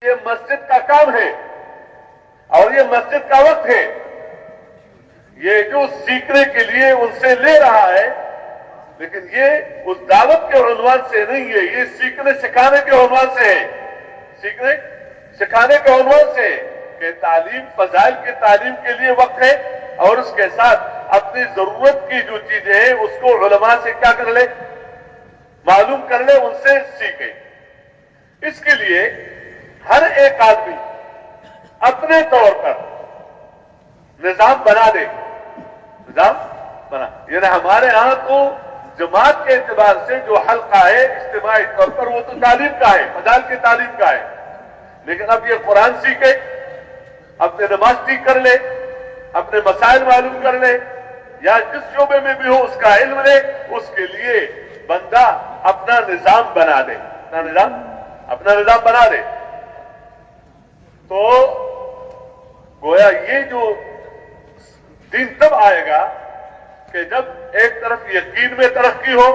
یہ مسجد کا کام ہے اور یہ مسجد کا وقت ہے. یہ جو سیکھنے کے لیے ان سے لے رہا ہے لیکن یہ اس دعوت کے عنوان سے نہیں ہے, یہ سیکھنے سکھانے کے عنوان سے ہے. سیکھنے سکھانے کے عنوان سے کہ تعلیم فضائل کی تعلیم کے لیے وقت ہے اور اس کے ساتھ اپنی ضرورت کی جو چیزیں ہیں اس کو علماء سے کیا کر لے, معلوم کر لے, ان سے سیکھے. اس کے لیے ہر ایک آدمی اپنے طور پر نظام بنا دے. نظام بنا, یعنی ہمارے ہاں تو جماعت کے اعتبار سے جو حلقہ ہے اجتماعی طور پر وہ تو تعلیم کا ہے, فضائل کی تعلیم کا ہے. لیکن اب یہ قرآن سیکھے, اپنے نماز ٹھیک کر لے, اپنے مسائل معلوم کر لے, یا جس شعبے میں بھی ہو اس کا علم لے, اس کے لیے بندہ اپنا نظام بنا دے, اپنا نظام بنا دے. تو گویا یہ جو دین تب آئے گا کہ جب ایک طرف یقین میں ترقی ہو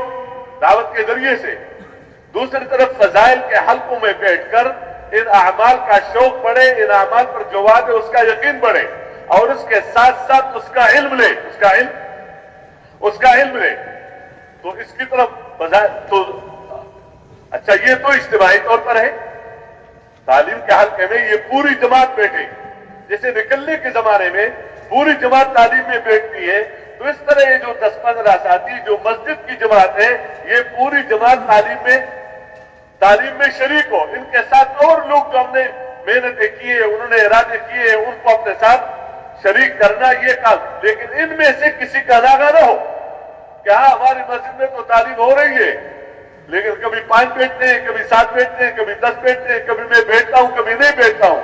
دعوت کے ذریعے سے, دوسری طرف فضائل کے حلقوں میں بیٹھ کر ان اعمال کا شوق بڑھے, ان اعمال پر جو وعد ہے اس کا یقین بڑھے, اور اس کے ساتھ ساتھ اس کا علم لے, اس کا علم لے. تو اس کی طرف تو اچھا, یہ تو اجتماعی طور پر ہے. تعلیم کے حلقے میں یہ پوری جماعت بیٹھے, جیسے نکلنے کے زمانے میں پوری جماعت تعلیم میں بیٹھتی ہے, تو اس طرح یہ جو 10-15 ساتھی جو مسجد کی جماعت ہے یہ پوری جماعت تعلیم میں شریک ہو. ان کے ساتھ اور لوگ جو ہم نے محنتیں کی ہے, انہوں نے ارادے کیے, ان کو اپنے ساتھ شریک کرنا یہ کام. لیکن ان میں سے کسی کا ناغہ نہ ہو کہ ہاں ہماری مسجد میں تو تعلیم ہو رہی ہے لیکن کبھی 5 بیٹھتے ہیں, کبھی 7 بیٹھتے ہیں, کبھی 10 بیٹھتے ہیں, کبھی میں بیٹھتا ہوں, کبھی نہیں بیٹھتا ہوں.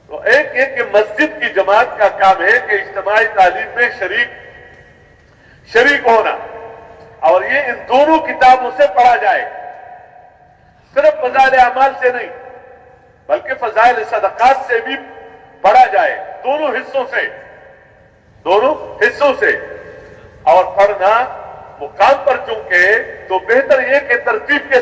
تو ایک کہ مسجد کی جماعت کا کام ہے کہ اجتماعی تعلیم میں شریک ہونا, اور یہ ان دونوں کتابوں سے پڑھا جائے. صرف فضائل اعمال سے نہیں بلکہ فضائل صدقات سے بھی پڑھا جائے, دونوں حصوں سے. اور پڑھنا مقام پر چونکہ تو بہتر یہ کہ ترتیب کے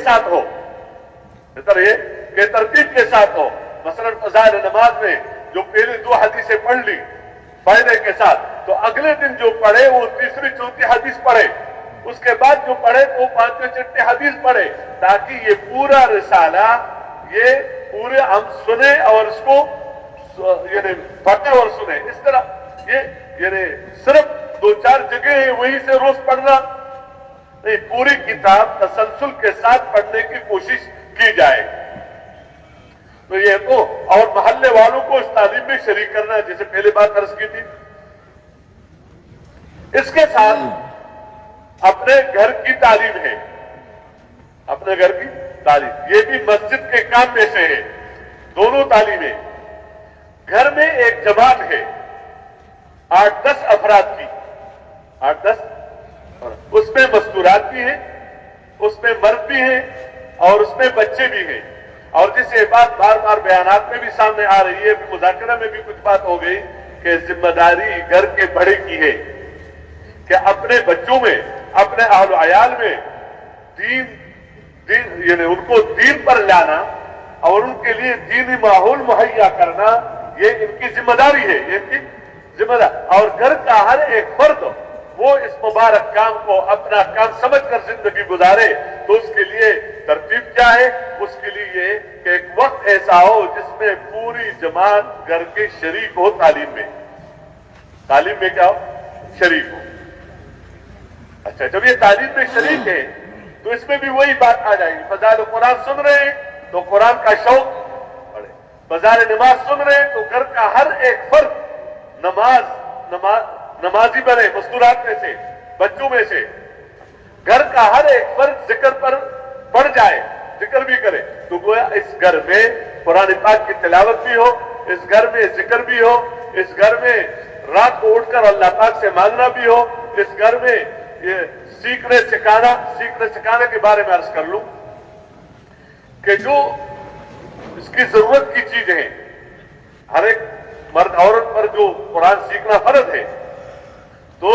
ساتھ ہو, مثلا فضائل نماز میں جو پہلی 2 حدیثیں پڑھ لی فائدے کے ساتھ, تو اگلے دن جو پڑھے وہ تیسری چوتھی حدیث پڑھے, اس کے بعد جو پڑھے وہ 5ویں 6ویں حدیث پڑھے, تاکہ یہ پورا رسالہ یہ پورے ہم سنیں اور اس کو یعنی پڑھیں اور سنیں. اس طرح یہ یعنی صرف 2-4 جگہ ہیں وہیں سے روز پڑھنا نہیں, پوری کتاب تسلسل کے ساتھ پڑھنے کی کوشش کی جائے. تو یہ تو, اور محلے والوں کو اس تعلیم میں شریک کرنا, جیسے پہلے بات عرض کی تھی. اس کے ساتھ اپنے گھر کی تعلیم ہے, اپنے گھر کی تعلیم, یہ بھی مسجد کے کام میں سے ہے. دونوں تعلیمیں. گھر میں ایک جماعت ہے 8-10 افراد کی, 8-10, اس میں مستورات بھی ہیں, اس میں مرد بھی ہیں اور اس میں بچے بھی ہیں. اور جسے بات بار بار بیانات میں بھی سامنے آ رہی ہے, مذاکرہ میں بھی کچھ بات ہو گئی کہ ذمہ داری گھر کے بڑے کی ہے کہ اپنے بچوں میں, اپنے اہل و عیال میں دین یعنی ان کو دین پر لانا اور ان کے لیے دینی ماحول مہیا کرنا, یہ ان کی ذمہ داری ہے, یہ ان کی ذمہ داری. اور گھر کا ہر ایک فرد وہ اس مبارک کام کو اپنا کام سمجھ کر زندگی گزارے. تو اس کے لیے ترتیب کیا ہے؟ اس کے لیے یہ کہ ایک وقت ایسا ہو جس میں پوری جماعت گھر کے شریک ہو, تعلیم میں کیا ہو, شریک ہو. اچھا, جب یہ تعلیم میں شریک ہے تو اس میں بھی وہی بات آ جائے گی. فضائل قرآن سن رہے ہیں تو قرآن کا شوق پڑھے, فضائل نماز سن رہے ہیں تو گھر کا ہر ایک فرد نمازی بنے, مستورات میں سے, بچوں میں سے. گھر کا ہر ایک فرد ذکر پر پڑھ جائے, ذکر بھی کرے. تو گویا اس گھر میں قرآن پاک کی تلاوت بھی ہو, اس گھر میں ذکر بھی ہو, اس گھر میں رات کو اٹھ کر اللہ پاک سے مانگنا بھی ہو, اس گھر میں یہ سیکھنے سکھانے کے بارے میں عرض کر لوں کہ جو اس کی ضرورت کی چیزیں ہیں, ہر ایک مرد عورت پر جو قرآن سیکھنا فرض ہے تو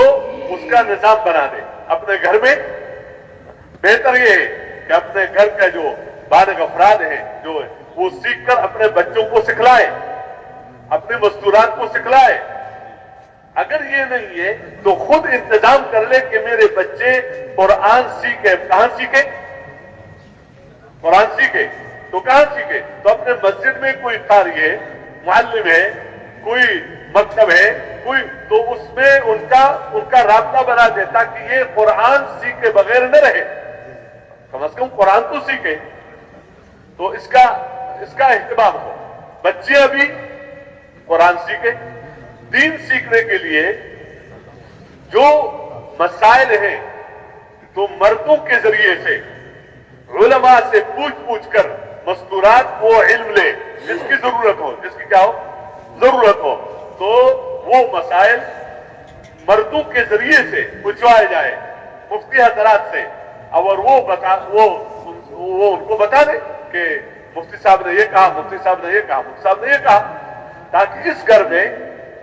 اس کا نظام بنا دے اپنے گھر میں. بہتر یہ ہے کہ اپنے گھر کا جو بالغ افراد ہیں جو وہ سیکھ کر اپنے بچوں کو سکھلائے، اپنے مستورات کو سکھلائے۔ اگر یہ نہیں ہے تو خود انتظام کر لے کہ میرے بچے قرآن سیکھے۔ کہاں سیکھے؟ قرآن سیکھے تو کہاں سیکھے؟ تو اپنے مسجد میں کوئی قاری ہے، معلم ہے، کوئی مکتب ہے، کوئی، تو اس میں ان کا رابطہ بنا دے تاکہ یہ قرآن سیکھے بغیر نہ رہے، کم از کم قرآن تو سیکھے۔ تو اس کا اہتمام ہو، بچے ابھی قرآن سیکھے۔ دین سیکھنے کے لیے جو مسائل ہیں تو مردوں کے ذریعے سے علماء سے پوچھ کر مستورات وہ علم لے جس کی ضرورت ہو، جس کی کیا ہو، ضرورت ہو، تو وہ مسائل مردوں کے ذریعے سے پوچھوائے جائے مفتی حضرات سے، اور وہ ان کو بتا دے کہ مفتی صاحب نے یہ کہا، مفتی صاحب نے یہ کہا، مفتی صاحب نے یہ کہا، تاکہ اس گھر میں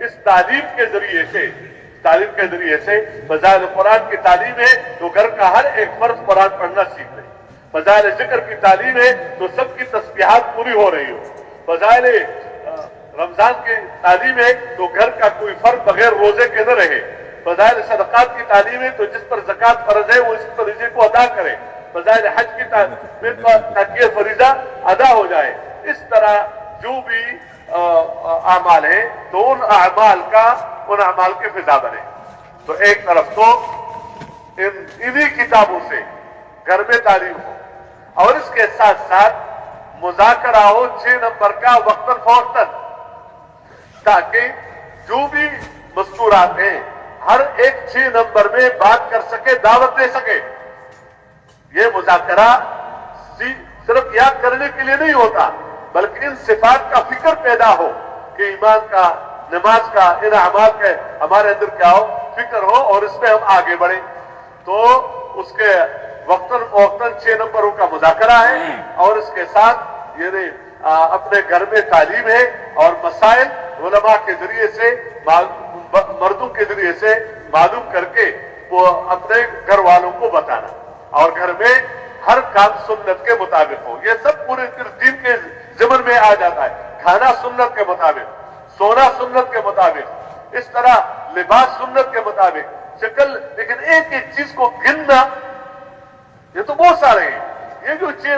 اس تعلیم کے ذریعے سے فضائل قرآن کی تعلیم ہے تو گھر کا ہر ایک فرد قرآن پڑھنا سیکھ لے، فضائل ذکر کی تعلیم ہے تو سب کی تسبیحات پوری ہو رہی ہو، فضائل رمضان کی تعلیم ہے تو گھر کا کوئی فرد بغیر روزے کے نہ رہے، فضائل صدقات کی تعلیم ہے تو جس پر زکوٰۃ فرض ہے وہ اس فریضے کو ادا کرے، فضائل حج کی تعلیم تاکہ یہ فریضہ ادا ہو جائے۔ اس طرح جو بھی اعمال ہیں تو ان اعمال کے فضا بنے۔ تو ایک طرف تو انہی کتابوں سے گھر میں تعلیم ہو، اور اس کے ساتھ ساتھ مذاکرہ ہو 6 نمبر کا وقتاً فوقتاً، تاکہ جو بھی مستورات ہیں ہر ایک 6 نمبر میں بات کر سکے، دعوت دے سکے۔ یہ مذاکرہ صرف یاد کرنے کے لیے نہیں ہوتا، بلکہ ان صفات کا فکر پیدا ہو کہ ایمان کا، نماز کا، ان اعمال کے ہمارے اندر کیا ہو، فکر ہو، اور اس میں ہم آگے بڑھیں۔ تو اس کے وقتاً فوقتاً 6 نمبروں کا مذاکرہ ہے، اور اس کے ساتھ یعنی اپنے گھر میں تعلیم ہے، اور مسائل علماء کے ذریعے سے، مردوں کے ذریعے سے معلوم کر کے وہ اپنے گھر والوں کو بتانا، اور گھر میں ہر کام سنت کے مطابق ہو۔ یہ سب پورے دین کے ضمن میں آ جاتا ہے۔ کھانا سنت کے مطابق، سونا سنت کے مطابق، اس طرح لباس سنت کے مطابق، شکل، لیکن ایک ایک چیز کو گننا، یہ تو بہت سارے ہیں۔ یہ جو 6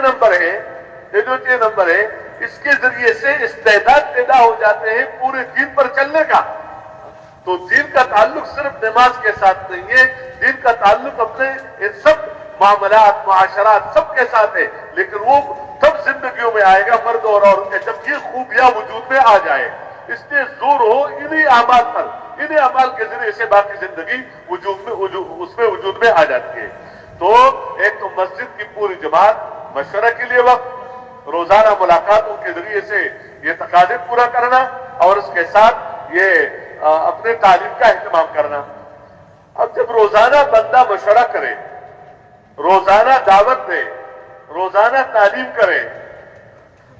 نمبر ہے اس کے ذریعے سے استعداد پیدا ہو جاتے ہیں پورے دین پر چلنے کا۔ تو دین کا تعلق صرف نماز کے ساتھ نہیں ہے، دین کا تعلق اپنے ان سب معاملات، معاشرات سب کے ساتھ ہے، لیکن وہ تب زندگیوں میں آئے گا مرد اور عورت کے جب یہ خوبیاں وجود میں آ جائے۔ اس لیے زور ہو انہی اعمال پر، انہی اعمال کے ذریعے سے باقی زندگی وجود میں آ جاتی ہے۔ تو ایک تو مسجد کی پوری جماعت، مشورہ کے لیے وقت، روزانہ ملاقاتوں کے ذریعے سے یہ تقاضے پورا کرنا، اور اس کے ساتھ یہ اپنے تعلیم کا اہتمام کرنا۔ اب جب روزانہ بندہ مشورہ کرے، روزانہ دعوت دے، روزانہ تعلیم کرے،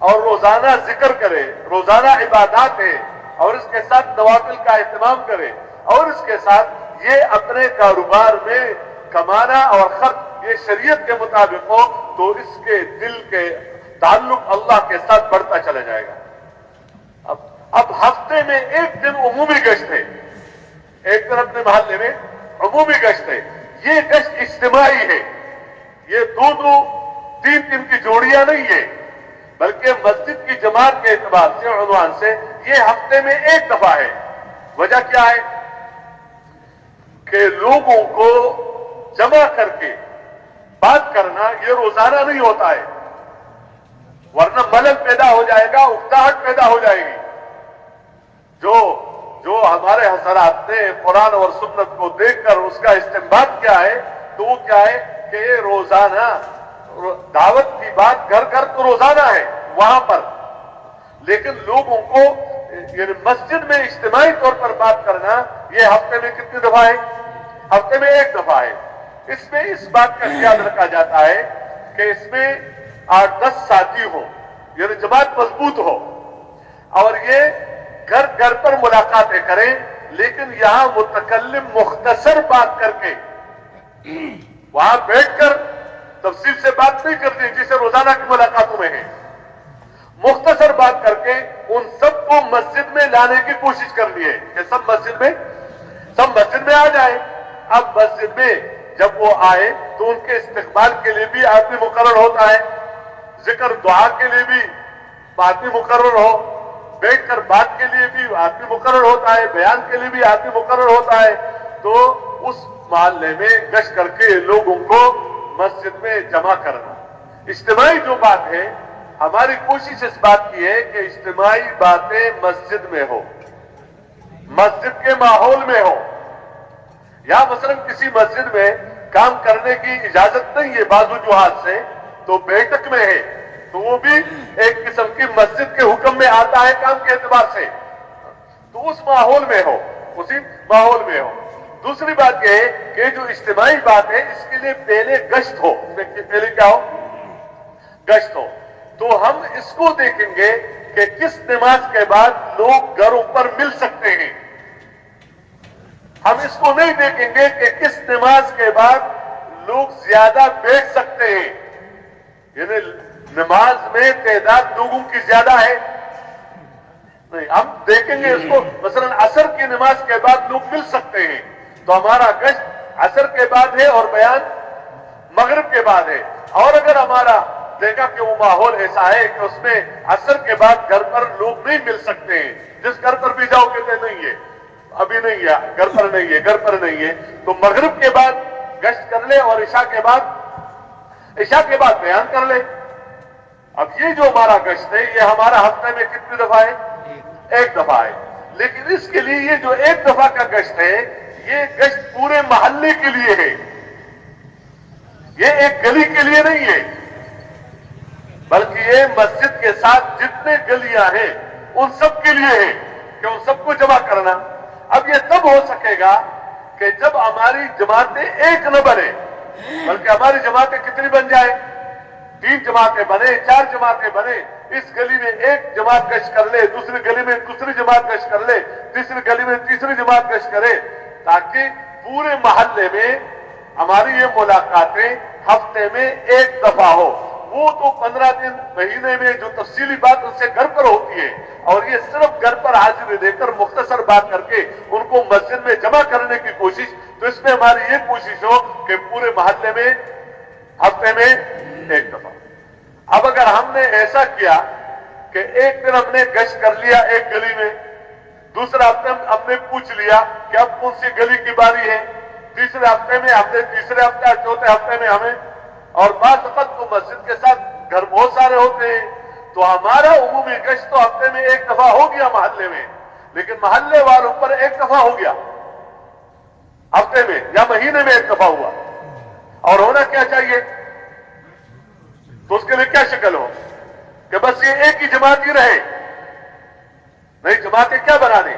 اور روزانہ ذکر کرے، روزانہ عبادات ہے، اور اس کے ساتھ نوافل کا اہتمام کرے، اور اس کے ساتھ یہ اپنے کاروبار میں کمانا اور خرچ یہ شریعت کے مطابق ہو، تو اس کے دل کے تعلق اللہ کے ساتھ بڑھتا چلا جائے گا۔ اب ہفتے میں ایک دن عمومی گشت ہے، ایک دن اپنے محلے میں عمومی گشت ہے، یہ گشت اجتماعی ہے، یہ 2-2 3 کی جوڑیاں نہیں ہے، بلکہ مسجد کی جماعت کے اعتبار سے، عنوان سے یہ ہفتے میں ایک دفعہ ہے۔ وجہ کیا ہے؟ کہ لوگوں کو جمع کر کے بات کرنا یہ روزانہ نہیں ہوتا ہے، ورنہ ملل پیدا ہو جائے گا، اکتاہٹ پیدا ہو جائے گی۔ جو ہمارے حضرات نے قرآن اور سنت کو دیکھ کر اس کا استنباط کیا ہے، تو وہ کیا ہے کہ یہ روزانہ دعوت کی بات گھر گھر تو روزانہ ہے وہاں پر، لیکن لوگوں کو یعنی مسجد میں اجتماعی طور پر بات کرنا یہ ہفتے میں کتنی دفعہ ہے؟ ہفتے میں ایک دفعہ ہے۔ اس میں اس بات کا خیال رکھا جاتا ہے کہ اس میں 8-10 ساتھی ہو، یعنی جماعت مضبوط ہو، اور یہ گھر گھر پر ملاقاتیں کریں، لیکن یہاں متکلم مختصر بات کر کے وہاں بیٹھ کر تفصیل سے بات نہیں کرتی جسے روزانہ کی ملاقاتوں میں ہے، मुख्तसर बात करके उन सबको मस्जिद में लाने की कोशिश कर ली है कि सब मस्जिद में आ जाए। अब मस्जिद में जब वो आए तो उनके इस्तेकबाल के लिए भी आदमी मुकर्रर होता है, जिक्र दुआ के लिए भी आदमी मुकर्रर हो, बैठकर बात के लिए भी आदमी मुकर्रर होता है, बयान के लिए भी आदमी मुकर्रर होता है। तो उस मोहल्ले में गश्त करके लोगों को मस्जिद में जमा करना, इज्तिमाई जो बात है, हमारी कोशिश इस बात की है कि इज्तिमाई बातें मस्जिद में हो, मस्जिद के माहौल में हो। या मसलन किसी मस्जिद में काम करने की इजाजत नहीं है बाजू जुहाज से, तो बैठक में है, तो वो भी एक किस्म की मस्जिद के हुक्म में आता है काम के एतबार से, तो उस माहौल में हो, उसी माहौल में हो। दूसरी बात यह है कि जो इज्तिमाई बात है इसके लिए पहले गश्त हो, पहले क्या हो, गश्त हो। तो हम इसको देखेंगे कि किस नमाज के बाद लोग घरों पर मिल सकते हैं। हम इसको नहीं देखेंगे कि किस नमाज के बाद लोग ज्यादा बैठ सकते हैं, यानी नमाज में तादाद लोगों की ज्यादा है, नहीं, हम देखेंगे इसको मसलन असर की नमाज के बाद लोग मिल सकते हैं, तो हमारा गश्त असर के बाद है और बयान मगरिब के बाद है। और अगर हमारा देखा कि वो माहौल ऐसा है कि उसमें असर के बाद घर पर लोग नहीं मिल सकते हैं, जिस घर पर भी जाओ कहते नहीं है, अभी नहीं है, घर पर नहीं है, घर पर नहीं है, तो मगरिब के बाद गश्त कर ले और इशा के बाद बयान कर ले। अब ये जो हमारा गश्त है, ये हमारा हफ्ते में कितनी दफा है, एक दफा है। लेकिन इसके लिए ये जो एक दफा का गश्त है, ये गश्त पूरे मोहल्ले के लिए है, ये एक गली के लिए नहीं है, बल्कि ये मस्जिद के साथ जितने गलियां हैं उन सब के लिए है कि उन सबको जमा करना। अब ये तब हो सकेगा कि जब हमारी जमातें एक न बने, बल्कि हमारी जमातें कितनी बन जाए, 3 जमातें बने, 4 जमातें बने, इस गली में एक जमात गश्त कर ले, दूसरी गली में दूसरी जमात गश्त कर ले, तीसरी गली में तीसरी जमात गश्त करे, ताकि पूरे मोहल्ले में हमारी ये मुलाकातें हफ्ते में एक दफा हो। वो तो 15 दिन महीने में जो तफसीली बात उनसे घर पर होती है, और ये सिर्फ घर पर हाजिरी देकर मुख्तसर बात करके उनको मस्जिद में जमा करने की कोशिश, तो इसमें हमारी ये कोशिश हो कि पूरे मोहल्ले में हफ्ते में एक दफा। अब अगर हमने ऐसा किया कि एक दिन हमने गश्त कर लिया एक गली में, दूसरे हफ्ते हमने पूछ लिया कि अब कौन सी गली की बारी है, तीसरे हफ्ते में हमने, तीसरे हफ्ते चौथे हफ्ते में हमें, और बात वक्त तो मस्जिद के साथ घर बहुत सारे होते हैं, तो हमारा उमूमी गश्त तो हफ्ते में एक दफा हो गया मोहल्ले में, लेकिन मोहल्ले वालों पर एक दफा हो गया हफ्ते में या महीने में एक दफा हुआ। और होना क्या चाहिए, तो उसके लिए क्या शक्ल हो कि बस ये एक ही जमात ही रहे, नहीं जमातें क्या बनाने।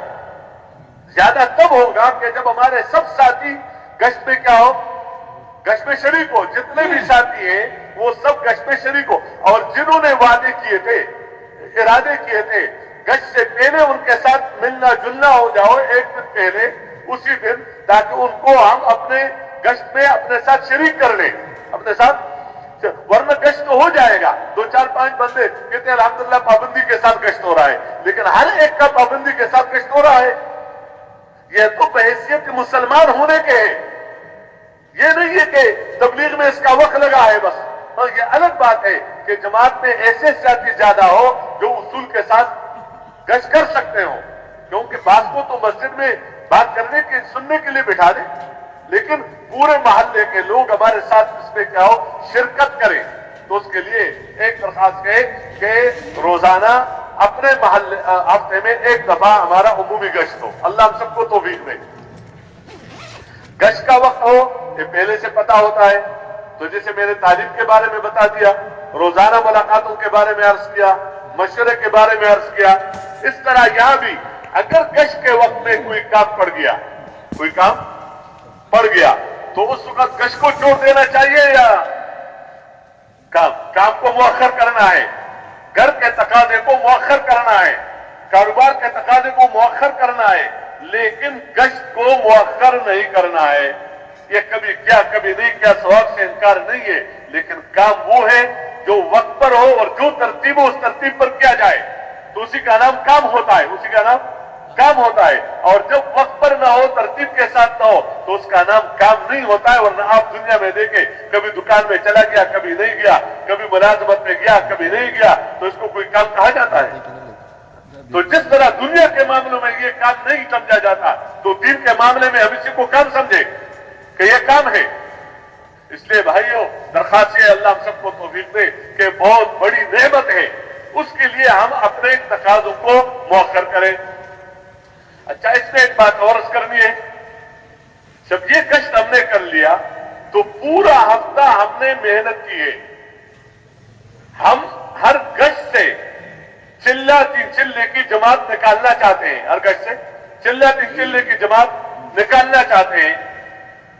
ज्यादा तब होगा कि जब हमारे सब साथी गश्त में क्या हो, गश्त में शरीक हो, जितने भी साथी हैं वो सब गश्त में शरीक हो, और जिन्होंने वादे किए थे, इरादे किए थे, गश्त से पहले उनके साथ मिलना जुलना हो जाओ एक दिन पहले, उसी दिन, ताकि उनको हम अपने गश्त में अपने साथ शरीक कर लें, अपने साथ। वरना गश्त तो हो जाएगा, 2 4 5 बंदे कहते हैं अल्हम्दुलिल्लाह पाबंदी के साथ गश्त हो रहा है, लेकिन हर एक का पाबंदी के साथ गश्त हो रहा है। यह तो बहैसियत मुसलमान होने के है, ये नहीं है कि तबलीग में इसका वक्त लगा है बस। और ये अलग बात है कि जमात में ऐसे साथी ज्यादा हो जो उसूल के साथ गश्त कर सकते हो, क्योंकि बात को तो मस्जिद में बात करने के सुनने के लिए बिठा दें, लेकिन पूरे मोहल्ले के लोग हमारे साथ इसमें क्या हो, शिरकत करें। तो उसके लिए एक दरखास्त है कि रोजाना अपने मोहल्ले हफ्ते में एक दफा हमारा उमूमी गश्त हो। अल्लाह हम सबको तौफीक दे। गश्त का वक्त हो ये पहले से पता होता है, तो जैसे मैंने तालीम के बारे में बता दिया, रोजाना मुलाकातों के बारे में अर्ज किया, मशवरे के बारे में अर्ज किया, इस तरह यहां भी अगर गश्त के वक्त में कोई काम पड़ गया, कोई काम पड़ गया, तो उस वक्त गश्त को छोड़ देना चाहिए या काम को मुअख्खर करना है, घर के तकाजे को मुअख्खर करना है, कारोबार के तकाजे को मुअख्खर करना है, लेकिन गश्त को मुअख्खर नहीं करना है। ये कभी क्या कभी नहीं क्या, सवाब से इनकार नहीं है, लेकिन काम वो है जो वक्त पर हो और जो तरतीब हो उस तरतीब पर किया जाए तो उसी का नाम काम होता है, उसी का नाम काम होता है। और जब वक्त पर ना हो, तरतीब के साथ ना हो तो उसका नाम काम नहीं होता है। वरना आप दुनिया में देखें, कभी दुकान में चला गया, कभी नहीं गया, कभी मुलाजमत में गया, कभी नहीं गया, तो इसको कोई काम कहा जाता है? तो जिस तरह दुनिया के मामलों में ये काम नहीं समझा जाता, तो दीन के मामले में हम इसी को काम समझे कि ये काम है। इसलिए भाइयों, दरखास्त है अल्लाह हम सबको तौफीक दे कि बहुत बड़ी नेमत है, उसके लिए हम अपने तकाज़ों को मौखर करें। अच्छा, इसमें एक बात और करनी है, जब ये कष्ट हमने कर लिया तो पूरा हफ्ता हमने मेहनत की है। हम हर गश्त से चिल्ले की जमात निकालना चाहते हैं, हर गश्त से चिल्ले की जमात निकालना चाहते हैं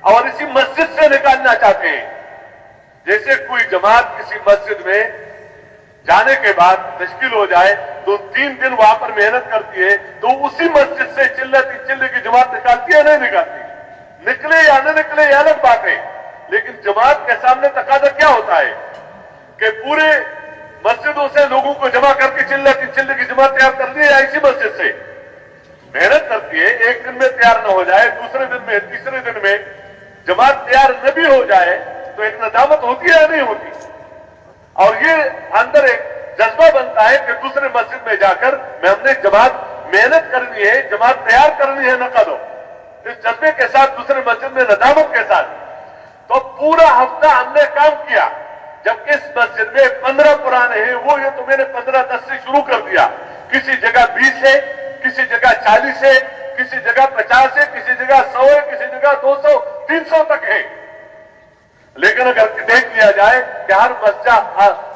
और इसी मस्जिद से निकालना चाहते हैं। जैसे कोई जमात किसी मस्जिद में जाने के बाद मुश्किल हो जाए तो 3 दिन वहां पर मेहनत करती है, तो उसी मस्जिद से चिल्ले की जमात निकालती है, नहीं निकालती? निकले या न निकले ये अलग बात है, लेकिन जमात के सामने तकाजा क्या होता है कि पूरे मस्जिदों से लोगों को जमा करके चिल्ले की जमात तैयार कर दी, या इसी मस्जिद से मेहनत करती है, एक दिन में तैयार न हो जाए, दूसरे दिन में, तीसरे दिन में जमात तैयार न भी हो जाए तो एक नदामत होती है या नहीं होती? और ये अंदर एक जज्बा बनता है कि दूसरे मस्जिद में जाकर मैं हमने जमात मेहनत करनी है, जमात तैयार करनी है, न करो। इस जज्बे के साथ दूसरे मस्जिद में नदामत के साथ तो पूरा हफ्ता हमने काम किया। जबकि इस मस्जिद में 15 पुराने हैं, वो ये तो मैंने 15-10 से शुरू कर दिया, किसी जगह 20 है, किसी जगह 40 है, किसी जगह 50 है, किसी जगह 100 है, किसी जगह 200, 300 तक है। लेकिन अगर देख लिया जाए कि हर मस्जिद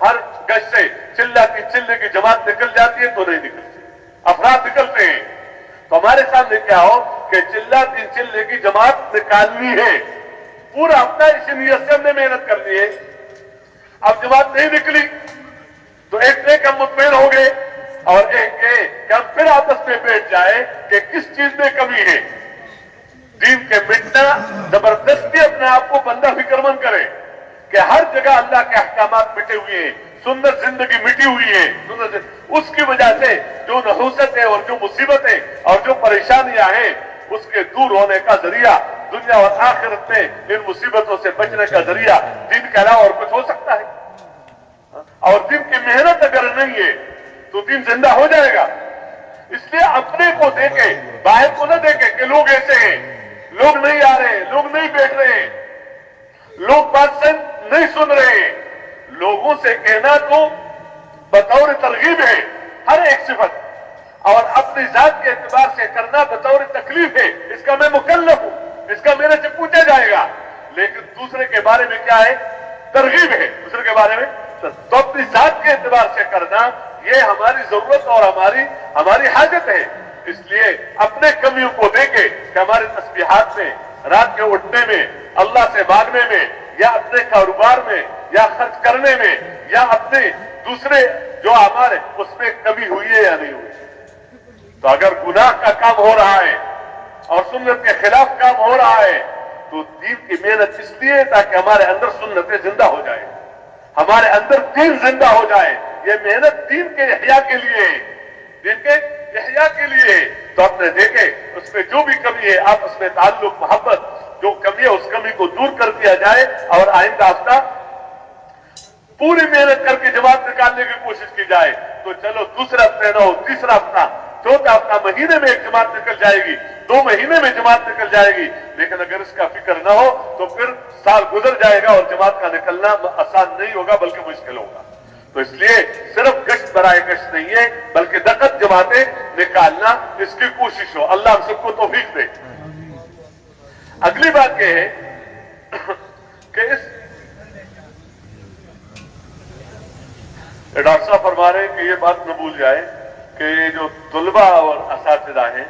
हर गश्त से चिल्ले की जमात निकल जाती है तो नहीं निकलती, अफराद निकलते हैं। तो हमारे सामने क्या हो कि चिल्ले की जमात निकालनी है, पूरा हफ्ता इसी नियत से हमने मेहनत करनी है। अब जमात नहीं निकली तो एक हम मुतमईन हो गए और एक कि हम फिर आपस में बैठ जाए कि किस चीज में कमी है। दीन के मिटना जबरदस्ती अपने आप को बंदा फिक्रमंद करे कि हर जगह अल्लाह के अहकामात मिटे हुए हैं, सुंदर जिंदगी मिटी हुई है, उसकी वजह से जो नहूसत है और जो मुसीबतें और जो परेशानियां हैं उसके दूर होने का जरिया, दुनिया और आखिरत में इन मुसीबतों से बचने का जरिया दीन के अलावा और कुछ हो सकता है? और दीन की मेहनत अगर नहीं है तो दीन जिंदा हो जाएगा। इसलिए अपने को देखे, बाहर को न देखे कि लोग ऐसे हैं, लोग नहीं आ रहे, लोग नहीं बैठ रहे, लोग बात नहीं सुन रहे। लोगों से कहना तो बतौर तरगीब है हर एक सिफत, और अपनी जात के एतबार से करना बतौर तकलीफ है, इसका मैं मुकल्लफ हूं, इसका मेरे से पूछा जाएगा। लेकिन दूसरे के बारे में क्या है? तरगीब है दूसरे के बारे में। तो अपनी जात के एतबार से करना ये हमारी जरूरत और हमारी हाजत है। इसलिए अपने कमियों को देखे कि हमारे तस्बीहात में, रात के उठने में, अल्लाह से मांगने में, या अपने कारोबार में, या खर्च करने में, या अपने दूसरे जो हमारे उसमें कमी हुई है या नहीं हुई। तो अगर गुनाह का काम हो रहा है और सुन्नत के खिलाफ काम हो रहा है तो दीन की मेहनत इसलिए ताकि हमारे अंदर सुन्नतें जिंदा हो जाए, हमारे अंदर दीन जिंदा हो जाए। ये मेहनत दीन के इहया के लिए है, दीन के इहया के लिए है। तो आपने देखे उसमें जो भी कमी है आपस में ताल्लुक, मोहब्बत, जो कमी है उस कमी को दूर कर दिया जाए और आइंदा हफ्ता पूरी मेहनत करके जमात निकालने की कोशिश की जाए। तो चलो दूसरा हफ्ते न हो, तीसरा हफ्ता, चौथा हफ्ता, महीने में एक जमात निकल जाएगी, 2 महीने में जमात निकल जाएगी। लेकिन अगर इसका फिक्र न हो तो फिर साल गुजर जाएगा और जमात का निकलना आसान नहीं होगा बल्कि मुश्किल होगा। तो इसलिए सिर्फ गश्त बराए गश्त नहीं है बल्कि दकत जमातें निकालना इसकी कोशिश हो। अल्लाह हम सबको तौफीक दे। अगली बात यह है कि इस डॉक्टर साहब फरमा रहे कि ये बात न भूल जाए कि जो तुलबा और असातिज़ा हैं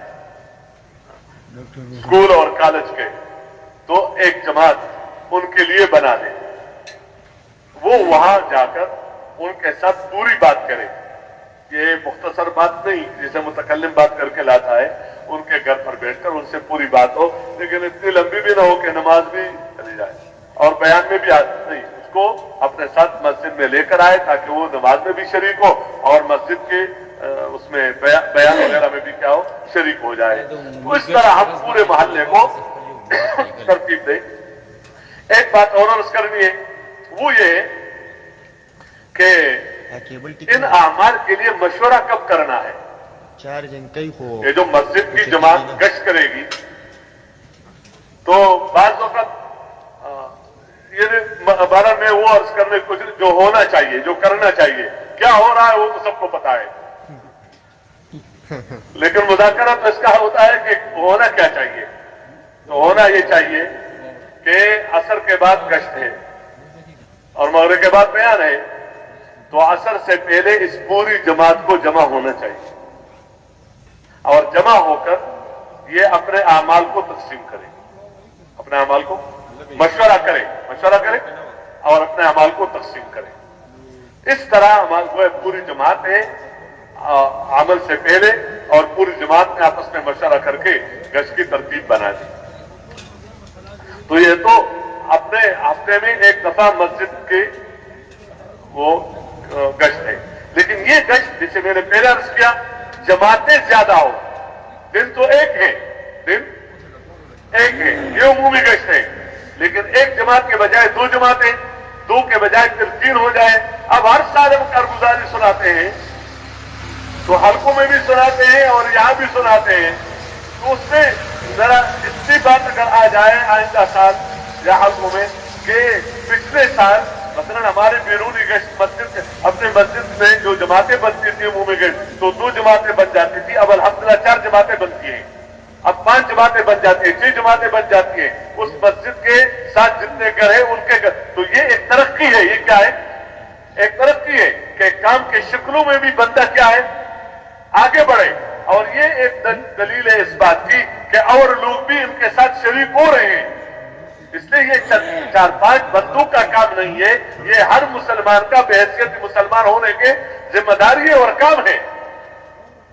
स्कूल और कॉलेज के, तो एक जमात उनके लिए बना दे, वो वहां जाकर उनके साथ पूरी बात करे। ये मुख्तसर बात नहीं जैसे मुतकल्लिम बात करके लाता है, उनके घर पर बैठकर उनसे पूरी बात हो, लेकिन इतनी लंबी भी ना हो कि नमाज भी चली जाए और बयान में भी नहीं, को अपने साथ मस्जिद में लेकर आए ताकि वो नमाज में भी शरीक हो और मस्जिद के उसमें बयान वगैरह में भी क्या हो, शरीक हो जाए। तो इस तरह हम पूरे मोहल्ले को तरतीब दें। एक बात और अर्ज करनी है, वो ये कि इन आमाल के लिए मशवरा कब करना है। ये जो मस्जिद की जमात गश्त करेगी तो बाज़ वक़्त ये बारे में वो अर्ज करने कुछ जो होना चाहिए, जो करना चाहिए, क्या हो रहा है वो तो सबको पता है, लेकिन मुज़ाकरा तो इसका होता है कि होना क्या चाहिए। तो होना ये चाहिए कि असर के बाद गश्त है और मगरिब के बाद बयान है, तो असर से पहले इस पूरी जमात को जमा होना चाहिए और जमा होकर ये अपने आमाल को तकसीम करे, अपने अमाल को मशवरा करे और अपने अमाल को तकसीम करे। इस तरह वो पूरी जमात है अमल से पहले और पूरी जमात ने आपस में मशवरा करके गश्त की तरतीब बना दी। तो ये तो अपने हफ्ते में एक दफा मस्जिद के वो गश्त है, लेकिन ये गश्त जिसे मैंने पहले अर्ज किया, जमातें ज्यादा हो, दिन तो एक है, ये उमूमी गश्त है, लेकिन एक जमात के बजाय दो जमातें, दो के बजाय फिर तीन हो जाए। अब हर साल हम कारगुजारी सुनाते हैं, तो हल्कों में भी सुनाते हैं और यहां भी सुनाते हैं, तो उसमें जरा इतनी बात अगर आ जाए आइंदा साल या हल्कों में कि पिछले साल मतलब हमारे बैरूनी गश्त मस्जिद, अपने मस्जिद में जो जमातें बनती थी उमूमी गश्त, तो 2 जमातें बन जाती थी, अब अल्हम्दुलिल्लाह 4 जमातें बनती हैं, अब 5 जमातें बन जाती हैं, 6 जमातें बन जाती हैं, उस मस्जिद के साथ जितने घर है उनके घर। तो ये एक तरक्की है। ये क्या है? एक तरक्की है कि काम के शक्लों में भी बंदा क्या है, आगे बढ़े। और ये एक दलील है इस बात की कि और लोग भी इनके साथ शरीक हो रहे हैं। इसलिए ये 4-5 बंदों का काम नहीं है, ये हर मुसलमान का बहैसियत मुसलमान होने के जिम्मेदारी है और काम है।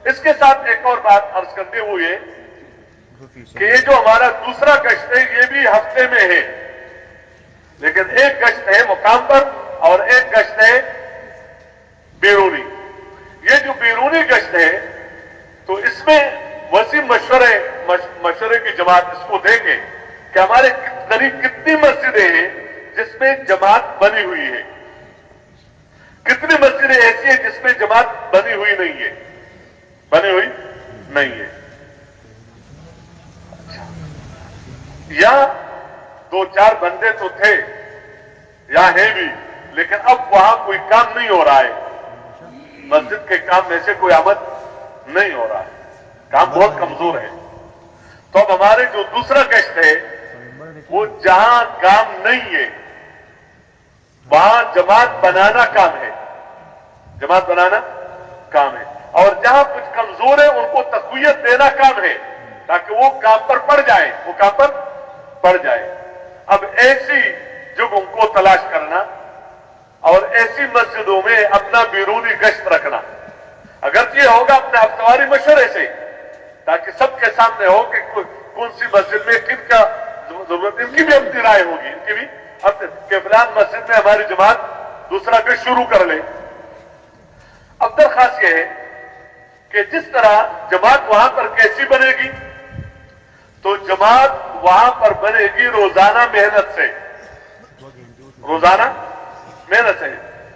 इसके साथ एक और बात अर्ज करते हुए कि ये जो हमारा दूसरा गश्त है ये भी हफ्ते में है, लेकिन एक गश्त है मुकाम पर और एक गश्त है बैरूनी। ये जो बैरूनी गश्त है तो इसमें वसी मशवरे की जमात इसको देंगे कि हमारे करीब कितनी मस्जिदें हैं जिसमें जमात बनी हुई है, कितनी मस्जिदें ऐसी हैं जिसमें जमात बनी हुई नहीं है, या 2-4 बंदे तो थे या है भी, लेकिन अब वहां कोई काम नहीं हो रहा है, मस्जिद के काम में से कोई आमद नहीं हो रहा है, काम बहुत कमजोर है। तो अब हमारे जो दूसरा गश्त है वो जहां काम नहीं है वहां जमात बनाना काम है, और जहां कुछ कमजोर है उनको तक़वियत देना काम है ताकि वो काम पर पड़ जाए, अब ऐसी जगहों को तलाश करना और ऐसी मस्जिदों में अपना बैरूनी गश्त रखना, अगर ये होगा अपने हफ्तेवारी मशवरे से, ताकि सबके सामने हो कि कौन सी मस्जिद में किन का जरूरत, इनकी भी अपनी राय होगी, इनकी भी कि फिलहाल मस्जिद में हमारी जमात दूसरा गश्त शुरू कर ले। अब दरखास्त यह है कि जिस तरह जमात वहां पर कैसी बनेगी, तो जमात वहां पर बनेगी रोजाना मेहनत से,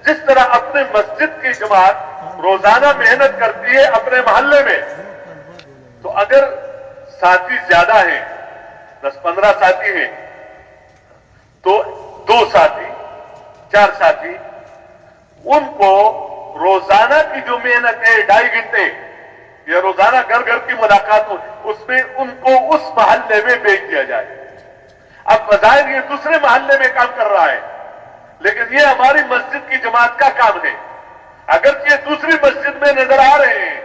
जिस तरह अपने मस्जिद की जमात रोजाना मेहनत करती है अपने मोहल्ले में, तो अगर साथी ज्यादा हैं, 10-15 साथी हैं, तो 2 साथी 4 साथी, उनको रोजाना की जो मेहनत है 2.5 घंटे या रोजाना घर घर की मुलाकात हो, उसमें उनको उस मोहल्ले में भेज दिया जाए। अब बजाय ये दूसरे मोहल्ले में काम कर रहा है, लेकिन ये हमारी मस्जिद की जमात का काम है। अगर ये दूसरी मस्जिद में नजर आ रहे हैं,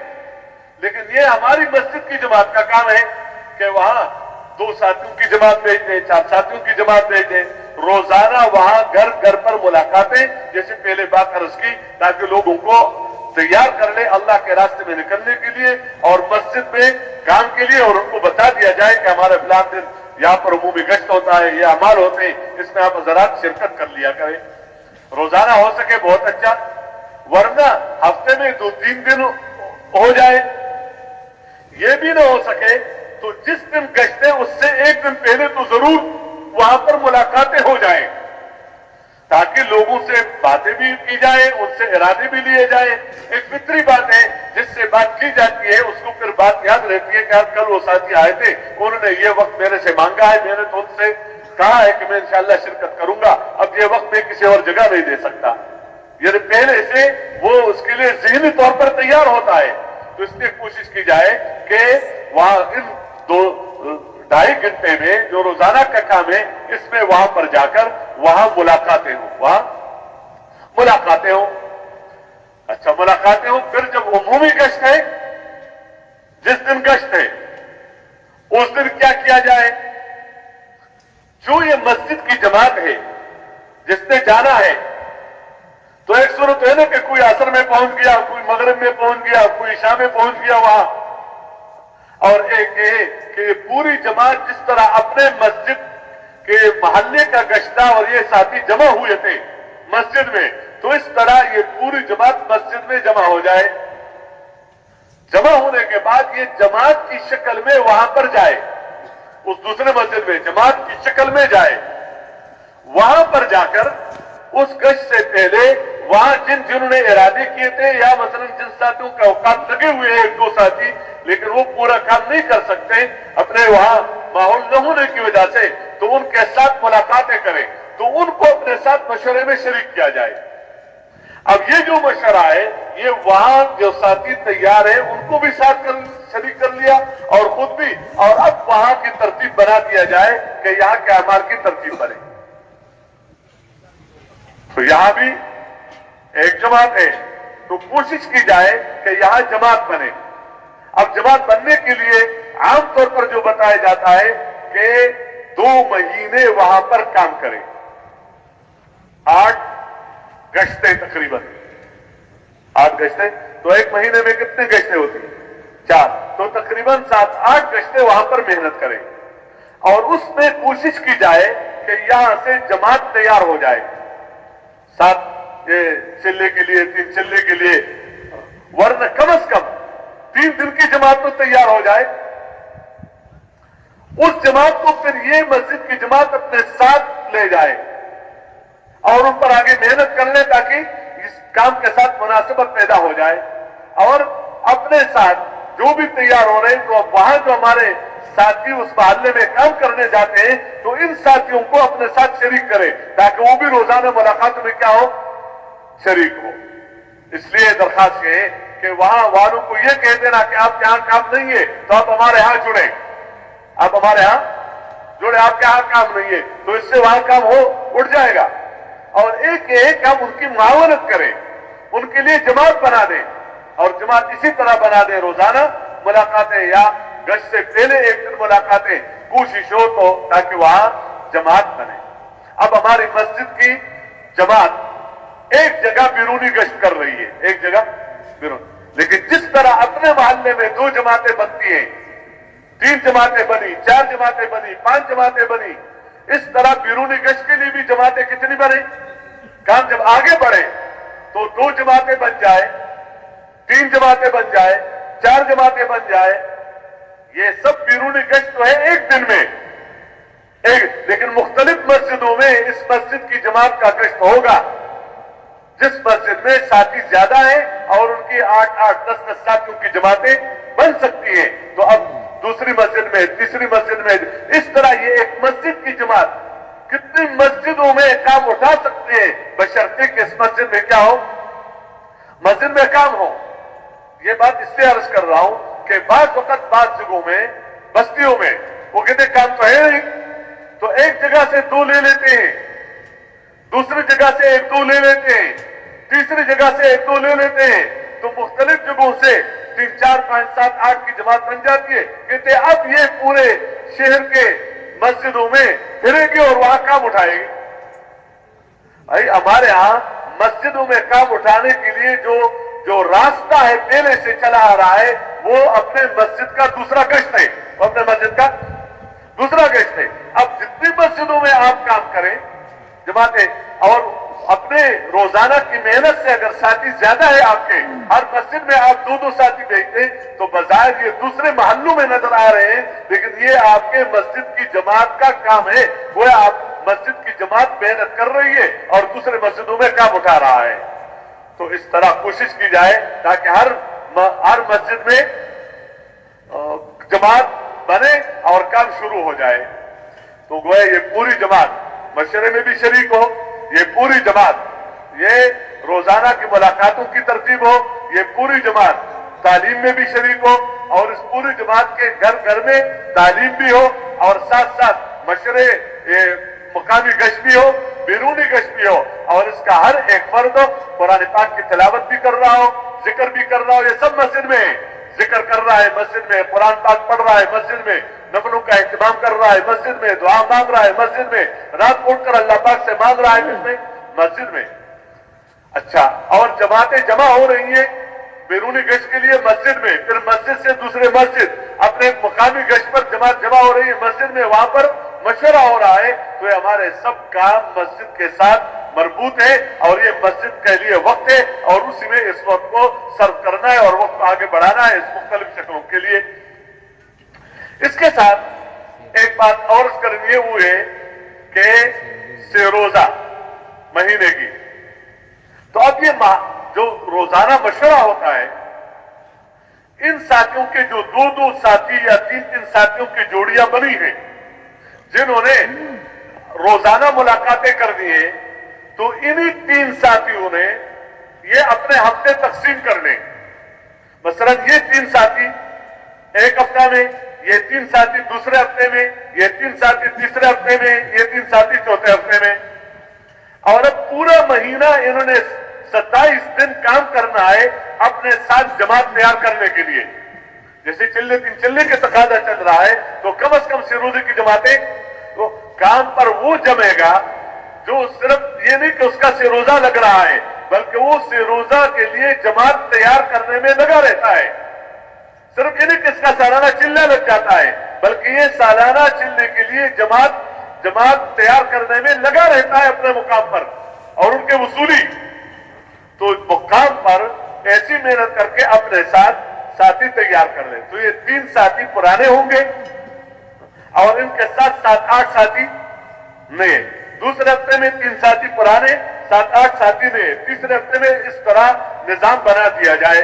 लेकिन ये हमारी मस्जिद की जमात का काम है कि वहां 2 साथियों की जमात भेज दें, 4 साथियों की जमात भेज दें, रोजाना वहां घर घर पर मुलाकातें, जैसे पहले बात अर्ज की, ताकि लोगों को तैयार कर ले अल्लाह के रास्ते में निकलने के लिए और मस्जिद में काम के लिए, और उनको बता दिया जाए कि हमारे फिलहाल दिन यहाँ पर उमूमी गश्त होता है, ये अमाल होते हैं, इसमें आप ज़रा शिरकत कर लिया करें। रोजाना हो सके बहुत अच्छा, वरना हफ्ते में 2-3 दिन हो जाए। ये भी ना हो सके तो जिस दिन गश्त है उससे एक दिन पहले तो जरूर वहां पर मुलाकातें हो जाए, ताकि लोगों से बातें भी की जाए, उनसे इरादे भी लिए जाए। एक फितरी बात है, जिससे बात की जाती है उसको फिर बात याद रहती है कि यार कल वो साथी आए थे, उन्होंने ये वक्त मेरे से मांगा है, मैंने तो उनसे कहा है कि मैं इंशाअल्लाह शिरकत करूंगा, अब ये वक्त मैं किसी और जगह नहीं दे सकता। यानी पहले से वो उसके लिए ज़हनी तौर पर तैयार होता है। तो इसलिए कोशिश की जाए कि वहां इन 2-2.5 घंटे में जो रोजाना का काम है, इसमें वहां पर जाकर वहां मुलाकातें हो, वहां मुलाकातें हो। अच्छा, मुलाकातें हो। फिर जब उमूमी गश्त है, जिस दिन गश्त है उस दिन क्या किया जाए? जो ये मस्जिद की जमात है, जिसने जाना है, तो एक सूरत है ना कि कोई असर में पहुंच गया, कोई मगरिब में पहुंच गया, कोई इशा में पहुंच गया वहां, और एक ये कि पूरी जमात जिस तरह अपने मस्जिद के मोहल्ले का गश्ता और ये साथी जमा हुए थे मस्जिद में, तो इस तरह ये पूरी जमात मस्जिद में जमा हो जाए। जमा होने के बाद ये जमात की शक्ल में वहां पर जाए, उस दूसरे मस्जिद में जमात की शक्ल में जाए। वहां पर जाकर उस गश्त से पहले वहां जिन्होंने इरादे किए थे, या मसलन जिन साथियों का औकात लगे हुए हैं 1-2 साथी, लेकिन वो पूरा काम नहीं कर सकते अपने वहां माहौल न होने की वजह से, तो उनके साथ मुलाकातें करें, तो उनको अपने साथ मशवरे में शरीक किया जाए। अब ये जो मशवरा है, ये वहां जो साथी तैयार है उनको भी साथ शरीक कर लिया और खुद भी, और अब वहां की तरतीब बना दिया जाए कि यहां के अमाल की तरतीब बने। तो यहां भी एक जमात है, तो कोशिश की जाए कि यहां जमात बने। अब जमात बनने के लिए आमतौर पर जो बताया जाता है कि 2 महीने वहां पर काम करें। 8 गश्तें तकरीबन, 8 गश्तें, तो 1 महीने में कितने गश्तें होती हैं? 4, तो तकरीबन 7-8 गश्तें वहां पर मेहनत करें, और उसमें कोशिश की जाए कि यहां से जमात तैयार हो जाए 7 चिल्ले के लिए, 3 चिल्ले के लिए, वरना कम से कम 3 दिन की जमात तो तैयार हो जाए। उस जमात को फिर ये मस्जिद की जमात अपने साथ ले जाए और उन पर आगे मेहनत कर ले, ताकि इस काम के साथ मुनासिबत पैदा हो जाए। और अपने साथ जो भी तैयार हो रहे हैं, तो वहां जो हमारे साथी उस मोहल्ले में काम करने जाते हैं, तो इन साथियों को अपने साथ शरीक करें, ताकि वो भी रोजाना मुलाकात में क्या हो, शरीक हो। इसलिए दरखास्त है कि वहां वालों को यह कह देना कि आप यहां काम नहीं है तो आप हमारे यहां जुड़े, आप हमारे यहां जुड़े, आपके यहां काम नहीं है, तो इससे वहां काम हो उठ जाएगा। और एक हम उनकी मुआवनत करें, उनके लिए जमात बना दें, और जमात इसी तरह बना दें, रोजाना मुलाकातें या गश्त से पहले एक दिन मुलाकातें, कोशिश हो तो, ताकि वहां जमात बने। अब हमारी मस्जिद की जमात एक जगह बिरूनी गश्त कर रही है, एक जगह बिरूनी, लेकिन जिस तरह अपने मोहल्ले में 2 जमातें बनती हैं, 3 जमातें बनी, 4 जमातें बनी, 5 जमातें बनी, इस तरह बिरूनी गश्त के लिए भी जमातें कितनी बने? काम जब आगे बढ़े तो 2 जमातें बन जाए, 3 जमातें बन जाए, 4 जमातें बन जाए, ये सब बिरूनी गश्त तो है एक दिन में एक, लेकिन मुख्तलिफ मस्जिदों में इस मस्जिद की जमात का गश्त होगा। जिस मस्जिद में साथी ज्यादा है और उनकी 8-8, 10-10 साथियों की जमातें बन सकती हैं, तो अब दूसरी मस्जिद में, तीसरी मस्जिद में, इस तरह ये एक मस्जिद की जमात कितनी मस्जिदों में काम उठा सकते हैं, बशर्ते कि इस मस्जिद में क्या हो, मस्जिद में काम हो। ये बात इससे अर्ज कर रहा हूं कि बात वक्त बात जगहों में, बस्तियों में वो कहते काम तो है नहीं, तो एक जगह से 2 ले लेते हैं, दूसरी जगह से 1-2 ले लेते हैं, तीसरी जगह से 1-2 ले लेते हैं, तो मुख्तलिफ जगहों से 3, 4, 5, 7, 8 की जमात बन जाती है। कहते अब ये पूरे शहर के मस्जिदों में फिरेगी और वहां काम उठाएगी। भाई हमारे यहां मस्जिदों में काम उठाने के लिए जो रास्ता है पहले से चला आ रहा है, वो अपने मस्जिद का दूसरा गश्त है, अपने मस्जिद का दूसरा गश्त है। अब जितनी मस्जिदों में आप काम करें जमातें, और अपने रोजाना की मेहनत से अगर साथी ज्यादा है आपके, हर मस्जिद में आप 2-2 साथी भेजते तो बजाय ये दूसरे महल्लों में नजर आ रहे हैं, लेकिन ये आपके मस्जिद की जमात का काम है। वो आप मस्जिद की जमात मेहनत कर रही है और दूसरे मस्जिदों में काम उठा रहा है। तो इस तरह कोशिश की जाए ताकि हर मस्जिद में जमात बने और काम शुरू हो जाए। तो गोया ये पूरी जमात मशवरे में भी शरीक हो, ये पूरी जमात, ये रोजाना की मुलाकातों की तरतीब हो, ये पूरी जमात तालीम में भी शरीक हो और इस पूरी जमात के घर घर में तालीम भी हो और साथ साथ मशवरे मुकामी गश्त भी हो, बैरूनी गश्त भी हो और इसका हर एक फर्द कुरान पाक की तिलावत भी कर रहा हो, जिक्र भी कर रहा हो। ये सब मस्जिद में जिक्र कर रहा है, मस्जिद में कुरान पाक पढ़ रहा है, मस्जिद में नफलों का इंतजाम कर रहा है, मस्जिद में दुआ मांग रहा है, मस्जिद में रात उठकर अल्लाह पाक से मांग रहा है, किसमें? मस्जिद में। अच्छा, और जमातें जमा हो रही हैं बैरूनी गश्त के लिए मस्जिद में, फिर मस्जिद से दूसरे मस्जिद अपने मुकामी गश्त पर जमात जमा हो रही है मस्जिद में, वहां पर मशवरा हो रहा है। तो ये हमारे सब काम मस्जिद के साथ मरबूत है और ये मस्जिद के लिए वक्त है और उसी में इस वक्त को सर्व करना है और वक्त आगे बढ़ाना है इस मुख्तलिफ शक्लों के लिए। इसके साथ एक बात और करनी है, वो है कि रोजा महीने की, तो अब ये जो रोजाना मशवरा होता है, इन साथियों के जो 2-2 साथी या 3-3 साथियों की जोड़ियां बनी हैं जिन्होंने रोजाना मुलाकातें कर दी हैं, तो इन्हीं 3 साथियों ने ये अपने हफ्ते तकसीम कर लें। मसलन ये 3 साथी एक हफ्ता में, ये 3 साथी दूसरे हफ्ते में, ये 3 साथी तीसरे हफ्ते में, ये 3 साथी चौथे हफ्ते में, और अब पूरा महीना इन्होंने 27 दिन काम करना है अपने साथ जमात तैयार करने के लिए। जैसे चिल्ले 3 चिल्ले के तकाजा चल रहा है, तो कम से कम सिरोजे की जमातें तो काम पर वो जमेगा जो सिर्फ ये नहीं कि उसका सिरोजा लग रहा है, बल्कि वो सिरोजा के लिए जमात तैयार करने में लगा रहता है। सिर्फ ये नहीं कि इसका सालाना चिल्ला लग जाता है, बल्कि ये सालाना चिल्ले के लिए जमात तैयार करने में लगा रहता है अपने मुकाम पर और उनके वसूली। तो मुकाम पर ऐसी मेहनत करके अपने साथ साथी तैयार कर ले। तो ये 3 साथी पुराने होंगे और इनके साथ 7-8 साथी नए। दूसरे हफ्ते में 3 साथी पुराने, 7-8 साथी नए। तीसरे हफ्ते में इस तरह निजाम बना दिया जाए।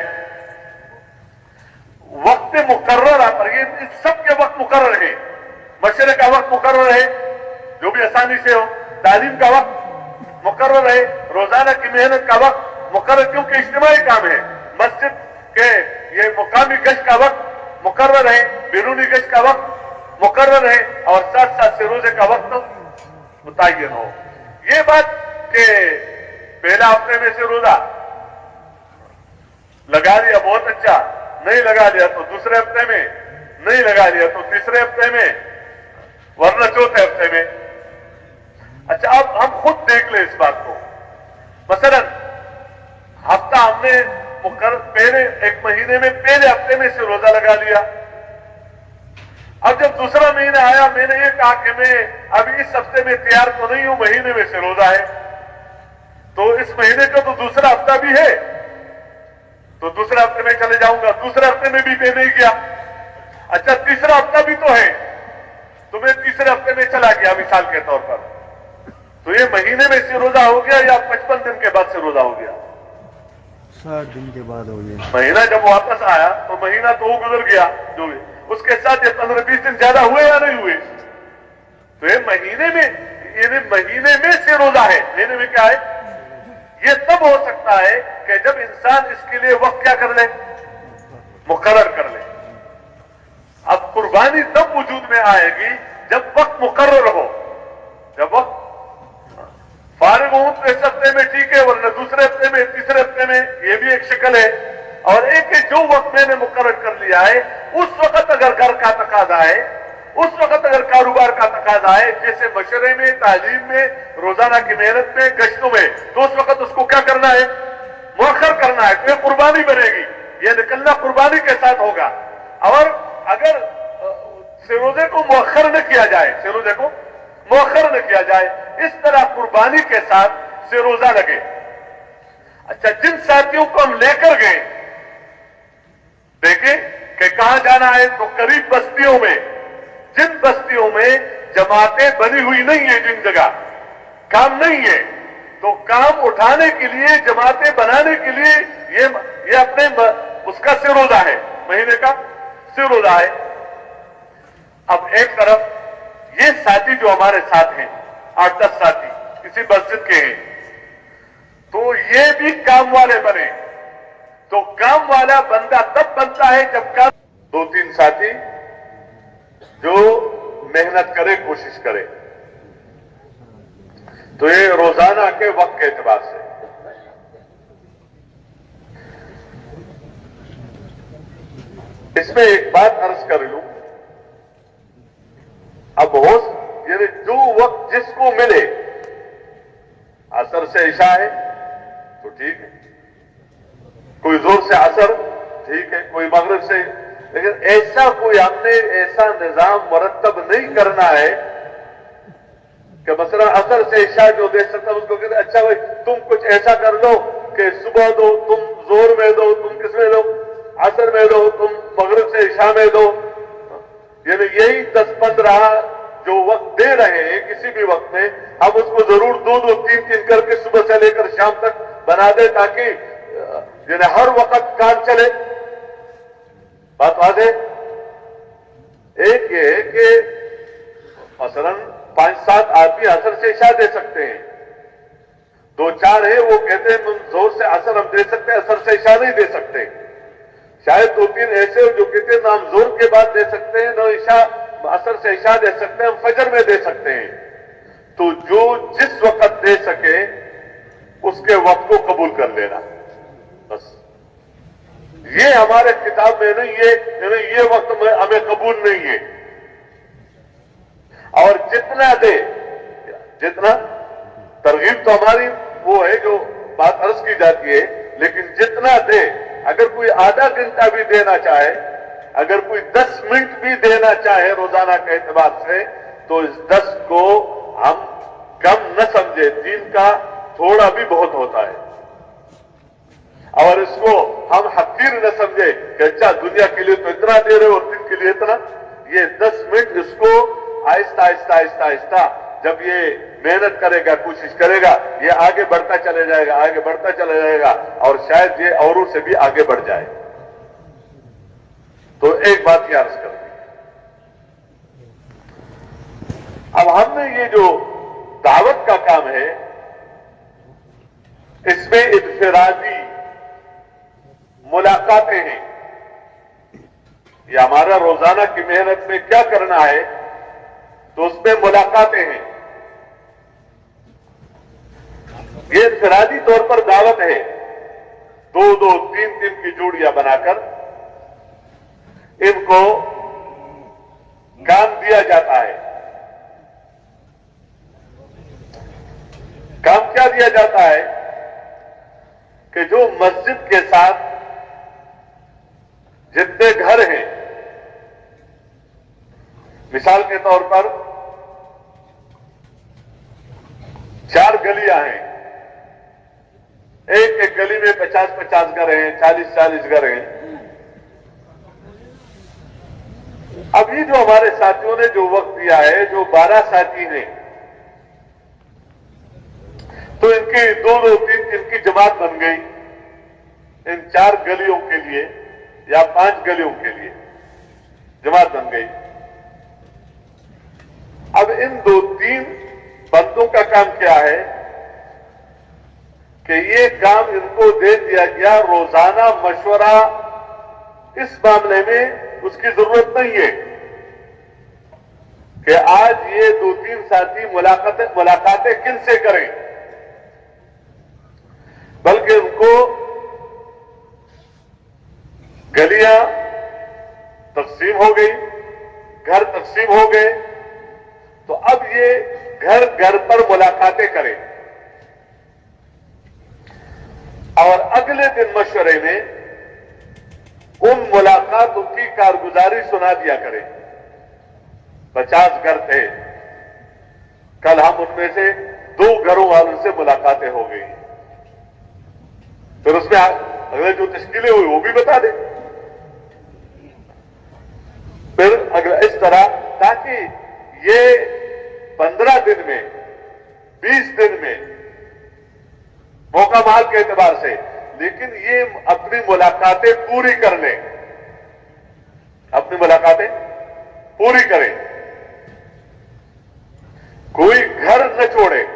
वक्त मुकर्रर पर, ये इस सब के वक्त मुकर्रर है। मशरे का वक्त मुकर्रर है जो भी आसानी से हो, तालीम का वक्त मुकर्रर है, रोजाना की मेहनत का वक्त मुकर्रर, क्योंकि इज्तिमाई काम है। मस्जिद के ये मुकामी गश्त का वक्त मुकर्रर है, बैरूनी गश्त का वक्त मुकर्रर है और साथ साथ से रोजे का वक्त मुतय्यन हो। ये बात के पहला हफ्ते में से रोजा लगा लिया बहुत अच्छा, नहीं लगा लिया तो दूसरे हफ्ते में, नहीं लगा लिया तो तीसरे हफ्ते में, वरना चौथे हफ्ते में। अच्छा, अब हम खुद देख ले इस बात को। मसलन हफ्ता हमने पहले एक महीने में पहले हफ्ते में से रोजा लगा लिया। अब जब दूसरा महीना आया, मैंने ये कहा कि मैं अभी इस हफ्ते में तैयार तो नहीं हूं, महीने में से रोजा है, तो इस महीने का तो दूसरा हफ्ता भी है, तो दूसरे हफ्ते में चले जाऊंगा। दूसरे हफ्ते में भी मैं नहीं गया। अच्छा, तीसरा हफ्ता भी तो है, तो मैं तीसरे हफ्ते में चला गया मिसाल के तौर पर। तो ये महीने में से रोजा हो गया या 55 दिन के बाद से रोजा हो गया? 60 दिन के बाद हो गया। महीना जब वापस आया तो महीना तो वो गुजर गया जो भी, उसके साथ ये 15-20 दिन ज्यादा हुए या नहीं हुए? तो ये महीने में से रोजा है। महीने में क्या है? ये तब हो सकता है कि जब इंसान इसके लिए वक्त क्या कर ले, मुकर्रर कर ले। अब कुर्बानी तब वजूद में आएगी जब वक्त मुकर्रर हो। जब वक्त फारिग हूं तो इस हफ्ते में ठीक है, वरना दूसरे हफ्ते में, तीसरे हफ्ते में, ये भी एक शक्ल है। और एक है जो वक्त मैंने मुकर्रर कर लिया है, उस वक्त अगर घर का तकाजा है, उस वक्त अगर कारोबार का तकाजा है, जैसे मशरे में, तालीम में, रोजाना की मेहनत में, गश्तों में, तो उस वक्त उसको क्या करना है? मुअख्खर करना है। तो ये कुर्बानी बनेगी, ये निकलना कुर्बानी के साथ होगा। और अगर सिरोजे को मुअख्खर न किया जाए, सिरोजे को मुअख्खर न किया जाए, इस तरह कुर्बानी के साथ से रोजा लगे। अच्छा, जिन साथियों को हम लेकर गए, देखें कि कहां जाना है, तो करीब बस्तियों में, जिन बस्तियों में जमातें बनी हुई नहीं है, जिन जगह काम नहीं है, तो काम उठाने के लिए, जमातें बनाने के लिए ये अपने उसका सिरोजा है, महीने का सिरोजा है। अब एक तरफ ये साथी जो हमारे साथ हैं, 8-10 साथी किसी मस्जिद के हैं, तो ये भी काम वाले बने। तो काम वाला बंदा तब बनता है जब काम 2-3 साथी जो मेहनत करे, कोशिश करे। तो ये रोजाना के वक्त के एतबार से इसमें एक बात अर्ज कर लूं, अब हो यानी जो वक्त जिसको मिले, असर से इशा है तो ठीक है, कोई जोर से असर ठीक है, कोई मगरिब से, लेकिन ऐसा कोई हमने ऐसा निजाम मुरतब नहीं करना है कि मसला असर से इशा जो दे सकता है उसको कहते अच्छा भाई तुम कुछ ऐसा कर लो कि सुबह दो, तुम जोर में दो, तुम किसमें दो, असर में दो, तुम मगरिब से इशा में दो। यानी यही 10-15 जो वक्त दे रहे हैं किसी भी वक्त में, हम उसको जरूर 2-2, 3-3 करके सुबह से लेकर शाम तक बना दे, ताकि यानी हर वक्त काम चले। बात वादे एक ये है कि मसलन 5-7 आदमी असर से इशा दे सकते हैं, 2-4 है वो कहते हैं जोर से असर हम दे सकते हैं, असर से इशा नहीं दे सकते। शायद 2-3 ऐसे जो कहते हैं ना हम जोर के बाद दे सकते हैं, ना इशा असर से इशा दे सकते हैं, हम फजर में दे सकते हैं। तो जो जिस वक्त दे सके उसके वक्त को कबूल कर लेना, बस। ये हमारे किताब में नहीं है, ये वक्त में हमें कबूल नहीं है। और जितना दे, जितना तरगीब तो हमारी वो है जो बात अर्ज की जाती है, लेकिन जितना दे, अगर कोई आधा घंटा भी देना चाहे, अगर कोई 10 मिनट भी देना चाहे रोजाना के एतबार से, तो इस 10 को हम कम न समझे, दीन का थोड़ा भी बहुत होता है। और इसको हम हकीर न समझे कि अच्छा दुनिया के लिए तो इतना दे रहे हो और दिन के लिए इतना। ये 10 मिनट इसको आहिस्ता आहिस्ता आहिस्ता आहिस्ता जब ये मेहनत करेगा, कोशिश करेगा, ये आगे बढ़ता चले जाएगा, आगे बढ़ता चला जाएगा, और शायद ये औरों से भी आगे बढ़ जाए। तो एक बात याद कर दी। अब हमने ये जो दावत का काम है, इसमें इन्फिरादी मुलाकातें हैं। ये हमारा रोजाना की मेहनत में क्या करना है, तो उसमें मुलाकातें हैं। ये इन्फिरादी तौर पर दावत है, 2-2, 3-3 की जोड़ियां बनाकर इनको काम दिया जाता है। काम क्या दिया जाता है कि जो मस्जिद के साथ जितने घर हैं, मिसाल के तौर पर 4 गलियां हैं, एक गली में 50-50 घर हैं, 40-40 घर हैं। अभी जो हमारे साथियों ने जो वक्त दिया है, जो 12 साथी हैं, तो इनकी 2-2, 3-3 की जमात बन गई इन 4 गलियों के लिए या 5 गलियों के लिए जमात बन गई। अब इन 2-3 बंदों का काम क्या है कि ये काम इनको दे दिया गया, रोजाना मशवरा इस मामले में उसकी जरूरत नहीं है कि आज ये 2-3 साथी मुलाकातें किन से करें, बल्कि उनको गलियां तकसीम हो गई, घर तकसीम हो गए, तो अब ये घर घर पर मुलाकातें करें और अगले दिन मशवरे में उन मुलाकातों की कारगुजारी सुना दिया करें। 50 घर थे, कल हम उनमें से 2 घरों वालों से मुलाकात मुलाकातें हो गई, फिर उसमें अगले जो तश्कीलें हुई वो भी बता दें, फिर अगला इस तरह, ताकि ये 15 दिन में 20 दिन में मौका माल के एतबार से, लेकिन ये अपनी मुलाकातें पूरी कर लें, अपनी मुलाकातें पूरी करें, कोई घर न छोड़े।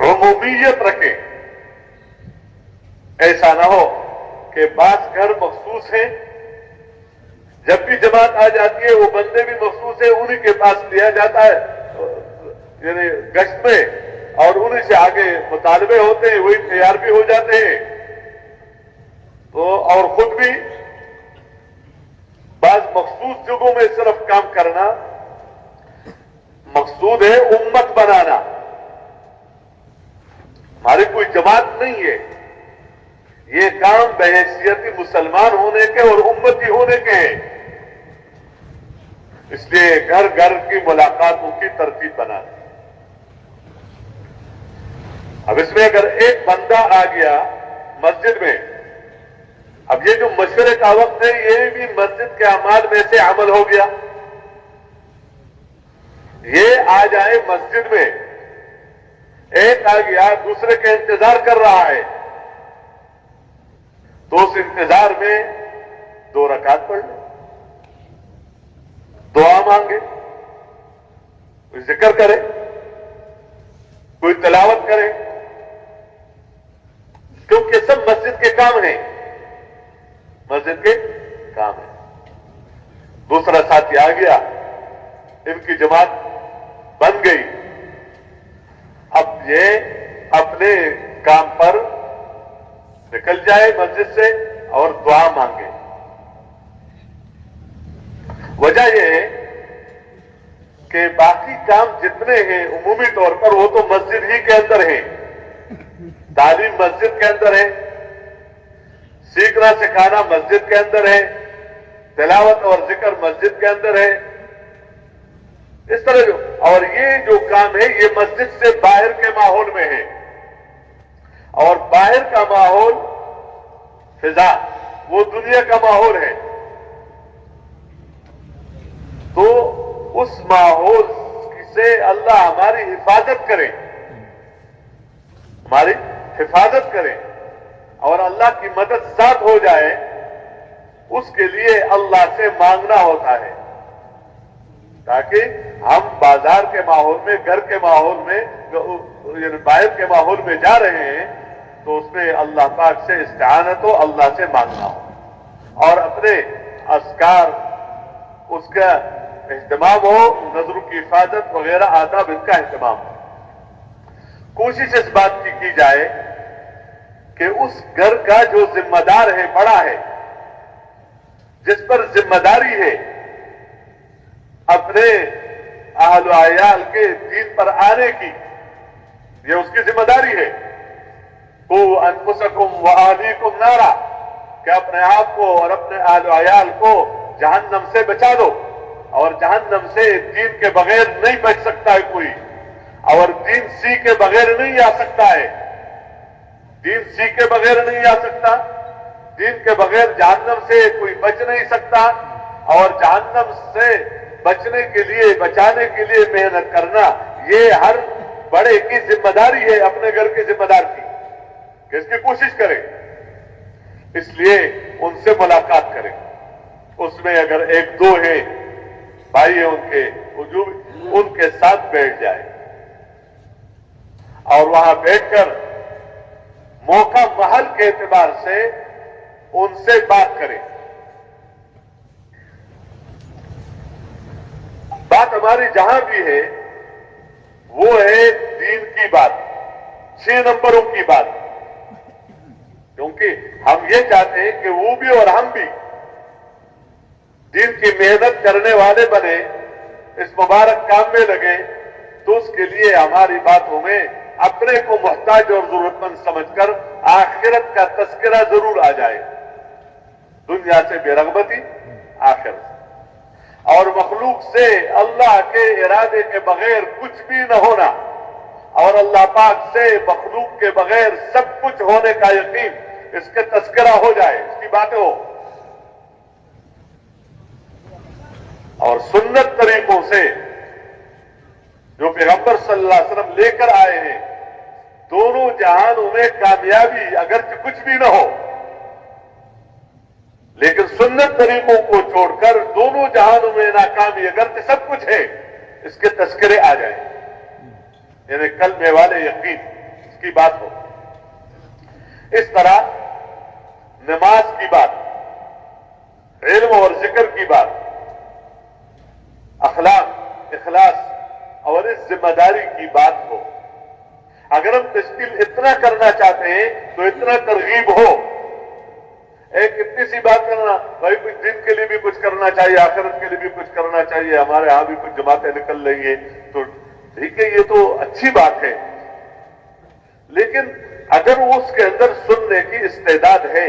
उमूमियत रखें, ऐसा ना हो कि बास घर मखसूस है, जब भी जमात आ जाती है वो बंदे भी मखसूस है, उन्हीं के पास लिया जाता है यानी गश्त में, और उन्हीं से आगे मुतालबे होते हैं, वही तैयार भी हो जाते हैं, तो और खुद भी बाज मखसूस जगहों में सिर्फ काम करना। मकसूद है उम्मत बनाना, हमारी कोई जमात नहीं है, ये काम बहैसियती मुसलमान होने के और उम्मती होने के हैं, इसलिए घर घर की मुलाकातों की तरतीब बनाना। अब इसमें अगर एक बंदा आ गया मस्जिद में, अब ये जो मशवरे का वक्त है ये भी मस्जिद के अमाल में से अमल हो गया, ये आ जाए मस्जिद में, एक आ गया दूसरे का इंतजार कर रहा है, तो उस इंतजार में 2 रकात पढ़ ले, दुआ मांगे, कोई जिक्र करे, कोई तिलावत करे, क्योंकि सब मस्जिद के काम हैं, मस्जिद के काम है। दूसरा साथी आ गया, इनकी जमात बन गई, अब ये अपने काम पर निकल जाए मस्जिद से और दुआ मांगे। वजह यह है कि बाकी काम जितने हैं उमूमी तौर पर वो तो मस्जिद ही के अंदर है, तालीम मस्जिद के अंदर है, सीखना सिखाना मस्जिद के अंदर है, तिलावत और जिक्र मस्जिद के अंदर है, इस तरह जो, और ये जो काम है ये मस्जिद से बाहर के माहौल में है, और बाहर का माहौल फिजा वो दुनिया का माहौल है, तो उस माहौल से अल्लाह हमारी हिफाजत करे, हमारी हिफाजत करे और अल्लाह की मदद साथ हो जाए, उसके लिए अल्लाह से मांगना होता है, ताकि हम बाजार के माहौल में, घर के माहौल में, बाहर के माहौल में जा रहे हैं, तो उसमें अल्लाह पाक से इस्तिआनत हो, अल्लाह से मांगना हो, और अपने अस्कार उसका एहतमाम हो, नजरों की हिफाजत वगैरह आदाब इनका एहतमाम हो। कोशिश इस बात की जाए कि उस घर का जो जिम्मेदार है, बड़ा है, जिस पर जिम्मेदारी है अपने अहल अयाल के दीन पर आने की, ये उसकी जिम्मेदारी है। को अनफुसकुम व अहलीकुम नारा, कि अपने आप को और अपने अहल अयाल को जहन्नम से बचा दो, और जहन्नम से दीन के बगैर नहीं बच सकता है कोई, और दीन सीखे बगैर नहीं आ सकता है, दीन सीखे बगैर नहीं आ सकता, दीन के बगैर जहन्नम से कोई बच नहीं सकता, और जहन्नम से बचने के लिए, बचाने के लिए मेहनत करना, ये हर बड़े की जिम्मेदारी है, अपने घर के जिम्मेदार की, कि इसकी कोशिश करें। इसलिए उनसे मुलाकात करें, उसमें अगर 1-2 है भाई है उनके, उनके साथ बैठ जाए और वहां बैठकर मौका महल के एतबार से उनसे बात करें। बात हमारी जहां भी है वो है दीन की बात, 6 नंबरों की बात, क्योंकि हम ये चाहते हैं कि वो भी और हम भी दीन की मेहनत करने वाले बने, इस मुबारक काम में लगे, तो उसके लिए हमारी बातों में अपने को मुहताज और जरूरतमंद समझकर आखिरत का तस्करा जरूर आ जाए, दुनिया से बेरगबती आखिरत। اور مخلوق سے اللہ کے ارادے کے بغیر کچھ بھی نہ ہونا، اور اللہ پاک سے مخلوق کے بغیر سب کچھ ہونے کا یقین، اس کے تذکرہ ہو جائے، اس کی باتیں ہو، اور سنت طریقوں سے جو پیغمبر صلی اللہ علیہ وسلم لے کر آئے ہیں، دونوں جہانوں میں کامیابی اگرچہ کچھ بھی نہ ہو، لیکن سنت طریقوں کو چھوڑ کر دونوں جہانوں میں ناکامی اگرچہ سب کچھ ہے، اس کے تذکرے آ جائیں، یعنی کلمے والے یقین، اس کی بات ہو۔ اس طرح نماز کی بات، علم اور ذکر کی بات، اخلاق، اخلاص اور اس ذمہ داری کی بات ہو۔ اگر ہم تشکیل اتنا کرنا چاہتے ہیں تو اتنا ترغیب ہو، ایک اتنی سی بات کرنا، بھائی کچھ دن کے لیے بھی کچھ کرنا چاہیے، آخرت کے لیے بھی کچھ کرنا چاہیے، ہمارے ہاں بھی کچھ جماعتیں نکل رہی ہیں، تو ٹھیک ہے، یہ تو اچھی بات ہے، لیکن اگر وہ اس کے اندر سننے کی استعداد ہے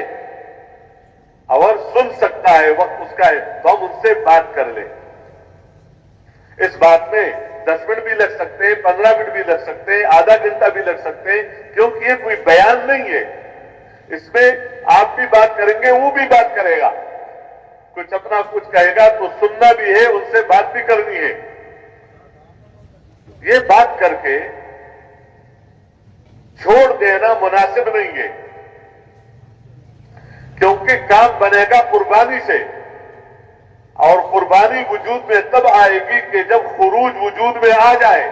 اور سن سکتا ہے، وقت اس کا ہے، تو ہم ان سے بات کر لیں۔ اس بات میں 10 منٹ بھی لگ سکتے ہیں، 15 منٹ بھی لگ سکتے ہیں، آدھا گھنٹہ بھی لگ سکتے ہیں، کیونکہ یہ کوئی بیان نہیں ہے، اس میں آپ بھی بات کریں گے، وہ بھی بات کرے گا، کچھ اپنا کچھ کہے گا، تو سننا بھی ہے، ان سے بات بھی کرنی ہے۔ یہ بات کر کے چھوڑ دینا مناسب نہیں ہے، کیونکہ کام بنے گا قربانی سے، اور قربانی وجود میں تب آئے گی کہ جب خروج وجود میں آ جائے۔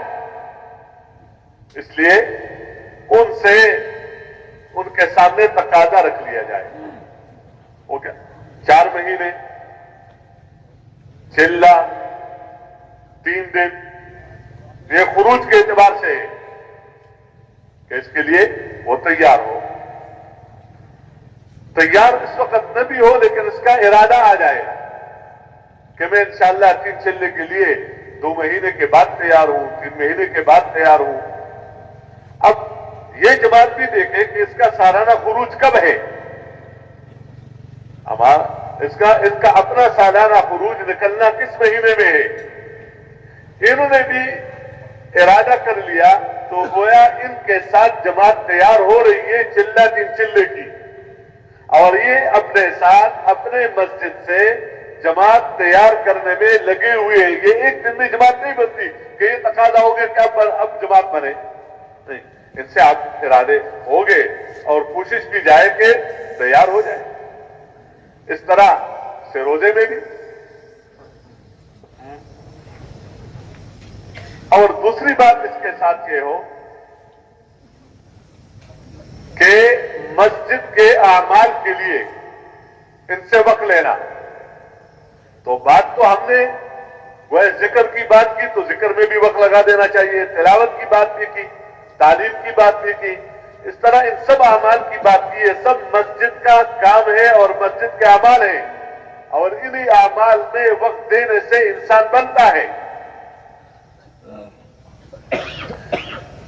اس لیے ان سے ان کے سامنے تقاضا رکھ لیا جائے، وہ کیا 4 مہینے، 6 3 دن، یہ خروج کے اعتبار سے ہے کہ اس کے لیے وہ تیار ہو، تیار اس وقت نہ بھی ہو، لیکن اس کا ارادہ آ جائے کہ میں انشاءاللہ 3 چلنے کے لیے 2 مہینے کے بعد تیار ہوں، 3 مہینے کے بعد تیار ہوں۔ اب یہ جماعت بھی دیکھے کہ اس کا سالانہ خروج کب ہے، اس کا اپنا سالانہ خروج نکلنا کس مہینے میں ہے، انہوں نے بھی ارادہ کر لیا، تو گویا ان کے ساتھ جماعت تیار ہو رہی ہے چلہ 3 چلے کی، اور یہ اپنے ساتھ اپنے مسجد سے جماعت تیار کرنے میں لگے ہوئے ہیں۔ یہ ایک دن میں جماعت نہیں بنتی کہ یہ تقاضا ہو گیا کہ اب جماعت بنے، نہیں، ان سے آپ ارادے ہو گئے اور کوشش کی جائے کہ تیار ہو جائے۔ اس طرح سے روزے میں بھی، اور دوسری بات اس کے ساتھ یہ ہو کہ مسجد کے اعمال کے لیے ان سے وقت لینا، تو بات تو ہم نے وہ ذکر کی بات کی، تو ذکر میں بھی وقت لگا دینا چاہیے، تلاوت کی بات بھی کی، تعلیم کی بات بھی کی، اس طرح ان سب اعمال کی بات کی ہے، سب مسجد کا کام ہے اور مسجد کے اعمال ہیں، اور انہی اعمال میں وقت دینے سے انسان بنتا ہے۔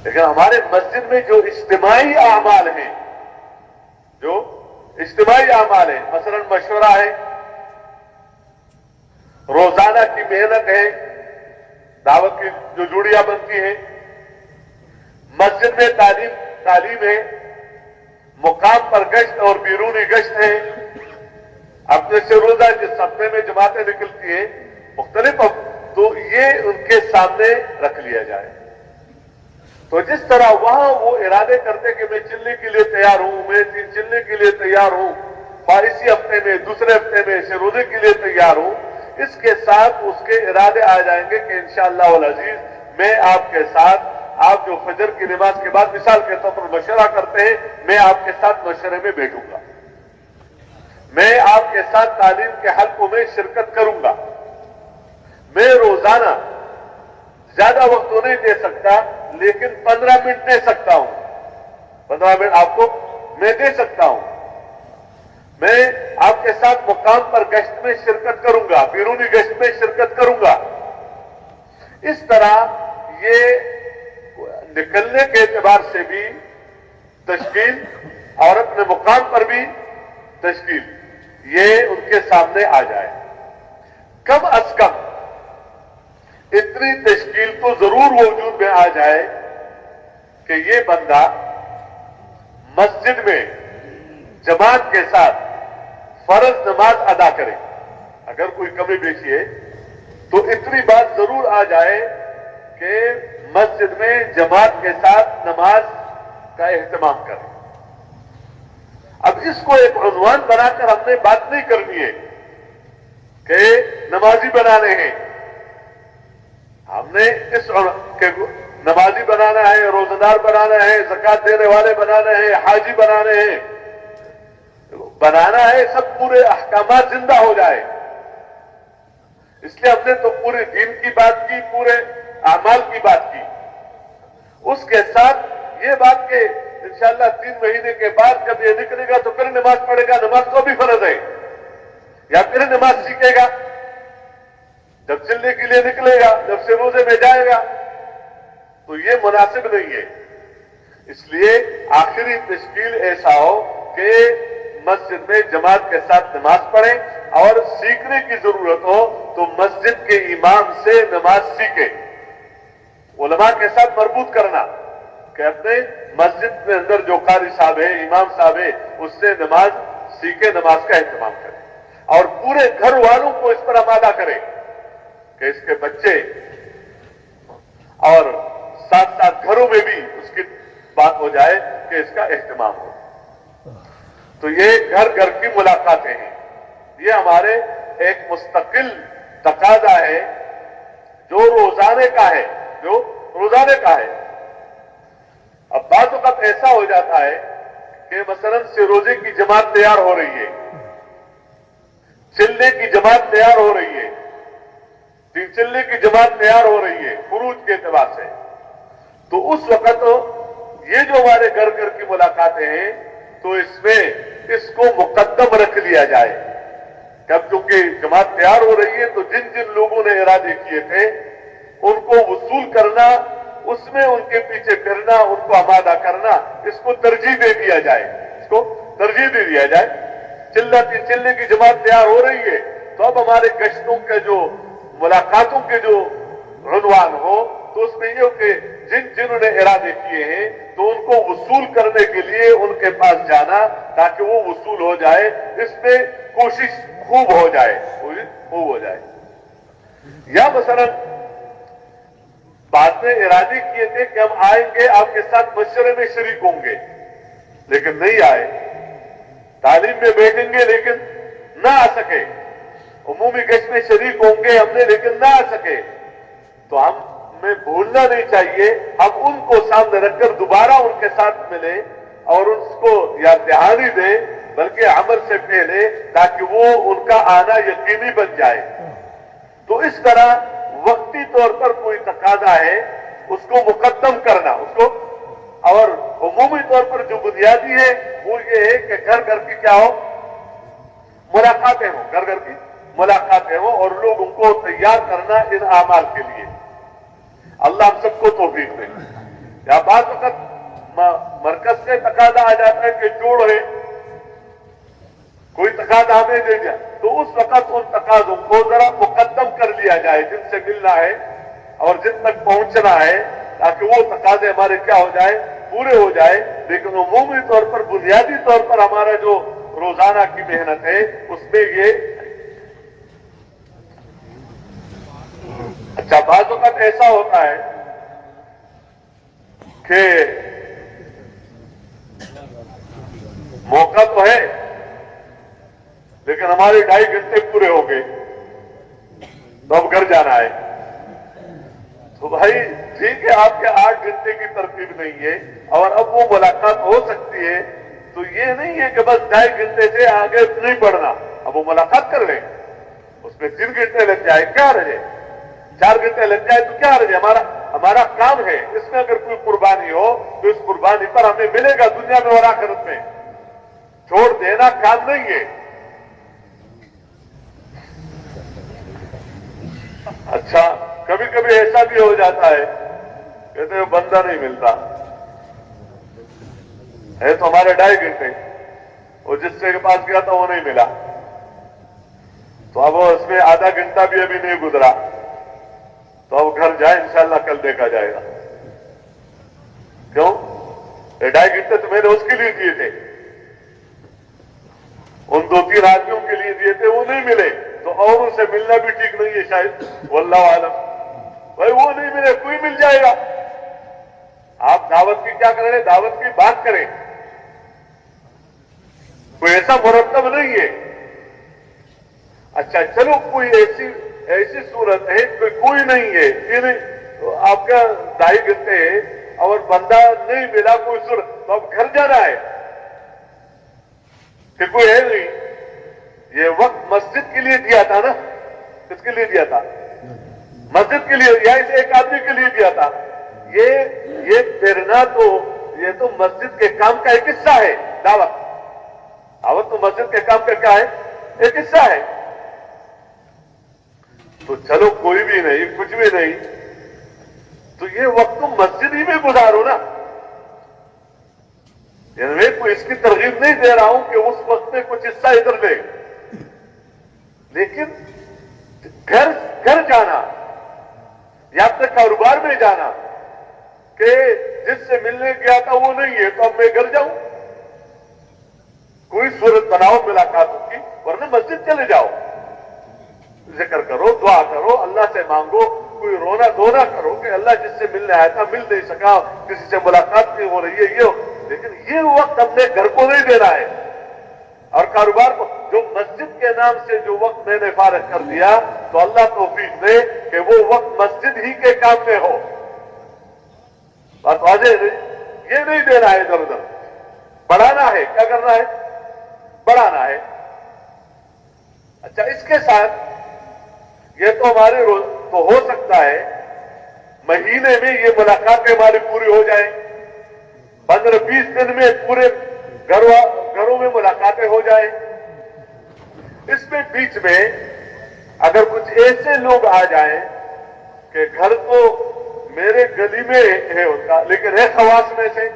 لیکن ہمارے مسجد میں جو اجتماعی اعمال ہیں، مثلا مشورہ ہے، روزانہ کی محنت ہے، دعوت کی جو جوڑیاں بنتی ہیں، مسجد میں تعلیم ہے، مقام پر گشت اور بیرونی گشت ہے، اپنے سے روزہ جس ہفتے میں جماعتیں نکلتی ہیں مختلف، تو یہ ان کے سامنے رکھ لیا جائے۔ تو جس طرح وہاں وہ ارادے کرتے کہ میں چلنے کے لیے تیار ہوں، میں 3 چلنے کے لیے تیار ہوں، اسی ہفتے میں، دوسرے ہفتے میں اسے روزے کے لیے تیار ہوں، اس کے ساتھ اس کے ارادے آ جائیں گے کہ انشاءاللہ العزیز میں آپ کے ساتھ، آپ جو فجر کی نماز کے بعد مثال کے طور پر مشورہ کرتے ہیں، میں آپ کے ساتھ مشورے میں بیٹھوں گا، میں آپ کے ساتھ تعلیم کے حلقوں میں شرکت کروں گا، میں روزانہ زیادہ وقت تو نہیں دے سکتا، لیکن 15 منٹ دے سکتا ہوں، 15 منٹ آپ کو میں دے سکتا ہوں، میں آپ کے ساتھ مقام پر گشت میں شرکت کروں گا، بیرونی گشت میں شرکت کروں گا۔ اس طرح یہ نکلنے کے اعتبار سے بھی تشکیل اور اپنے مقام پر بھی تشکیل، یہ ان کے سامنے آ جائے۔ کم از کم इतनी तश्कील तो जरूर वजूद में आ जाए कि ये बंदा मस्जिद में जमात के साथ फर्ज नमाज अदा करे। अगर कोई कमी बेशी है तो इतनी बात जरूर आ जाए कि मस्जिद में जमात के साथ नमाज का एहतमाम करे। अब इसको एक उन्वान बनाकर हमने बात नहीं करनी है कि नमाजी बनाने हैं, हमने इस के नमाजी बनाना है, रोजेदार बनाना है, ज़कात देने वाले बनाना है, हाजी बनाने हैं, बनाना है, सब पूरे अहकामात जिंदा हो जाए। इसलिए हमने तो पूरे दीन की बात की, पूरे अमाल की बात की। उसके साथ ये बात के इंशाअल्लाह 3 महीने के बाद जब ये निकलेगा तो फिर नमाज पढ़ेगा, नमाज तो भी फर्ज है, या फिर नमाज सीखेगा जब चलने के लिए निकलेगा, जब से रोजे में जाएगा, तो ये मुनासिब नहीं है। इसलिए आखिरी तश्कील ऐसा हो कि मस्जिद में जमात के साथ नमाज पढ़ें और सीखने की जरूरत हो तो मस्जिद के इमाम से नमाज सीखे। उलमा के साथ मरबूत करना कि अपने मस्जिद में अंदर जो कारी साहब है, इमाम साहब है, उससे नमाज सीखे, नमाज का एहतमाम करे और पूरे घर वालों को इस पर आमादा करे कि इसके बच्चे और साथ साथ घरों में भी उसकी बात हो जाए कि इसका एहतमाम हो। तो ये घर घर की मुलाकातें हैं, ये हमारे एक मुस्तकिल तकाजा है जो रोजाने का है, जो रोजाने का है। अब बात वक्त ऐसा हो जाता है कि मसलन से रोजे की जमात तैयार हो रही है, चिल्ले की जमात तैयार हो रही है, तीन चिल्ले की जमात तैयार हो रही है फुरूज के एतबार से, तो उस वक्त ये जो हमारे घर घर की मुलाकातें हैं तो इसमें इसको मुकद्दम रख लिया जाए। कब क्योंकि जमात तैयार हो रही है तो जिन जिन लोगों ने इरादे किए थे उनको वसूल करना, उसमें उनके पीछे फिरना, उनको आमादा करना, इसको तरजीह दे दिया जाए, इसको तरजीह दे दिया जाए। चिल्ले की जमात तैयार हो रही है तो अब हमारे गश्तों के जो मुलाकातों के जो उन्वान हो तो उसमें ये हो कि जिन्होंने इरादे किए हैं तो उनको वसूल करने के लिए उनके पास जाना ताकि वो वसूल हो जाए, इसमें कोशिश खूब हो जाए, खूब हो जाए। या मसलन बाद में इरादे किए थे कि हम आएंगे, आपके साथ मशवरे में शरीक होंगे, लेकिन नहीं आए, तालीम में बैठेंगे लेकिन ना आ सके, उमूमी गश्त में शरीक होंगे हमने लेकिन ना आ सके, तो हमें भूलना नहीं चाहिए, हम उनको सामने रखकर दोबारा उनके साथ मिले और उसको या दहानी दे बल्कि अमल से पहले, ताकि वो उनका आना यकीनी बन जाए। तो इस तरह वक्ती तौर पर कोई तकाजा है उसको मुकद्दम करना, उसको, और उमूमी तौर पर जो बुनियादी है वो ये है कि घर घर की क्या हो, मुलाकातें हो, घर घर की मुलाकातें हो और लोगों को तैयार करना इन आमाल के लिए। अल्लाह हम सबको तौफीक दे। या बात वक्त मरकज से तकाजा आ जाता है कि जोड़ है, कोई तकाजा हमें दे दिया तो उस वक्त उन तकाजों को जरा मुकद्दम कर लिया जाए, जिनसे मिलना है और जिन तक पहुंचना है, ताकि वो तकाजे हमारे क्या हो जाए, पूरे हो जाए। लेकिन उमूमी तौर पर बुनियादी तौर पर हमारा जो रोजाना की मेहनत है उसमें ये अच्छा। बात वक्त ऐसा होता है कि मौका तो है लेकिन हमारे 2.5 घंटे पूरे हो गए तो अब घर जाना है। तो भाई ठीक है, आपके 8 घंटे की तरतीब नहीं है और अब वो मुलाकात हो सकती है, तो ये नहीं है कि बस 2.5 घंटे से आगे नहीं बढ़ना, अब वो मुलाकात कर लें, उसमें 3 घंटे लग जाए क्या रहे, 4 घंटे लग जाए तो क्या रहे, हमारा काम है। इसमें अगर कोई कुर्बानी हो तो इस कुर्बानी पर हमें मिलेगा दुनिया में और आखिरत में, छोड़ देना काम नहीं है। अच्छा, कभी कभी ऐसा भी हो जाता है, कहते हैं बंदा नहीं मिलता है, तो हमारे 2.5 घंटे, वो जिसके पास गया था वो नहीं मिला, तो अब उसमें आधा घंटा भी अभी नहीं गुजरा, تو اب گھر جائیں انشاءاللہ کل دیکھا جائے گا. کیوں؟ 2.5 گھنٹے تو میں نے اس کے لیے دیے تھے, ان 2-3 آدمیوں کے لیے دیے تھے, وہ نہیں ملے تو اور ان سے ملنا بھی ٹھیک نہیں ہے شاید, واللہ عالم. بھائی وہ نہیں ملے, کوئی مل جائے گا. آپ دعوت کی کیا کریں, دعوت کی بات کریں. کوئی ایسا مرتب نہیں ہے. اچھا چلو کوئی ایسی صورت ہے کوئی نہیں ہے, پھر آپ کا 2.5 گھنٹے اور بندہ نہیں ملا کوئی صورت, تو اب گھر جانا ہے کہ کوئی ہے نہیں. یہ وقت مسجد کے لیے دیا تھا نا, کس کے لیے دیا تھا؟ مسجد کے لیے, یا اس ایک آدمی کے لیے دیا تھا. یہ پھرنا تو یہ تو مسجد کے کام کا ایک حصہ ہے. دعوت تو مسجد کے کام کا کیا ہے, ایک حصہ ہے. تو چلو کوئی بھی نہیں, کچھ بھی نہیں, تو یہ وقت تم مسجد ہی میں گزارو نا. یعنی میں کوئی اس کی ترغیب نہیں دے رہا ہوں کہ اس وقت میں کچھ حصہ ادھر لے, لیکن گھر جانا یا اپنے کاروبار میں جانا کہ جس سے ملنے گیا تھا وہ نہیں ہے تو اب میں گھر جاؤں. کوئی صورت بناؤ ملاقاتوں کی, ورنہ مسجد چلے جاؤ, ذکر کرو, دعا کرو, اللہ سے مانگو, کوئی رونا دھونا کرو کہ اللہ جس سے ملنے آیا تھا مل نہیں سکا, کسی سے ملاقات نہیں ہو رہی ہے, یہ. لیکن یہ وقت ہم نے گھر کو نہیں دینا ہے اور کاروبار کو. جو مسجد کے نام سے جو وقت میں نے فارغ کر دیا, تو اللہ توفیق دے کہ وہ وقت مسجد ہی کے کام میں ہو. بات واضح نہیں, یہ نہیں دینا ہے ادھر ادھر. بڑھانا ہے, کیا کرنا ہے, بڑھانا ہے. اچھا اس کے ساتھ یہ تو ہمارے تو ہو سکتا ہے مہینے میں یہ ملاقاتیں ہماری پوری ہو جائیں, 15-20 دن میں پورے گھروں میں ملاقاتیں ہو جائیں. اس میں بیچ میں اگر کچھ ایسے لوگ آ جائیں کہ گھر تو میرے گلی میں ہے ان کا, لیکن ہے خواص میں سے.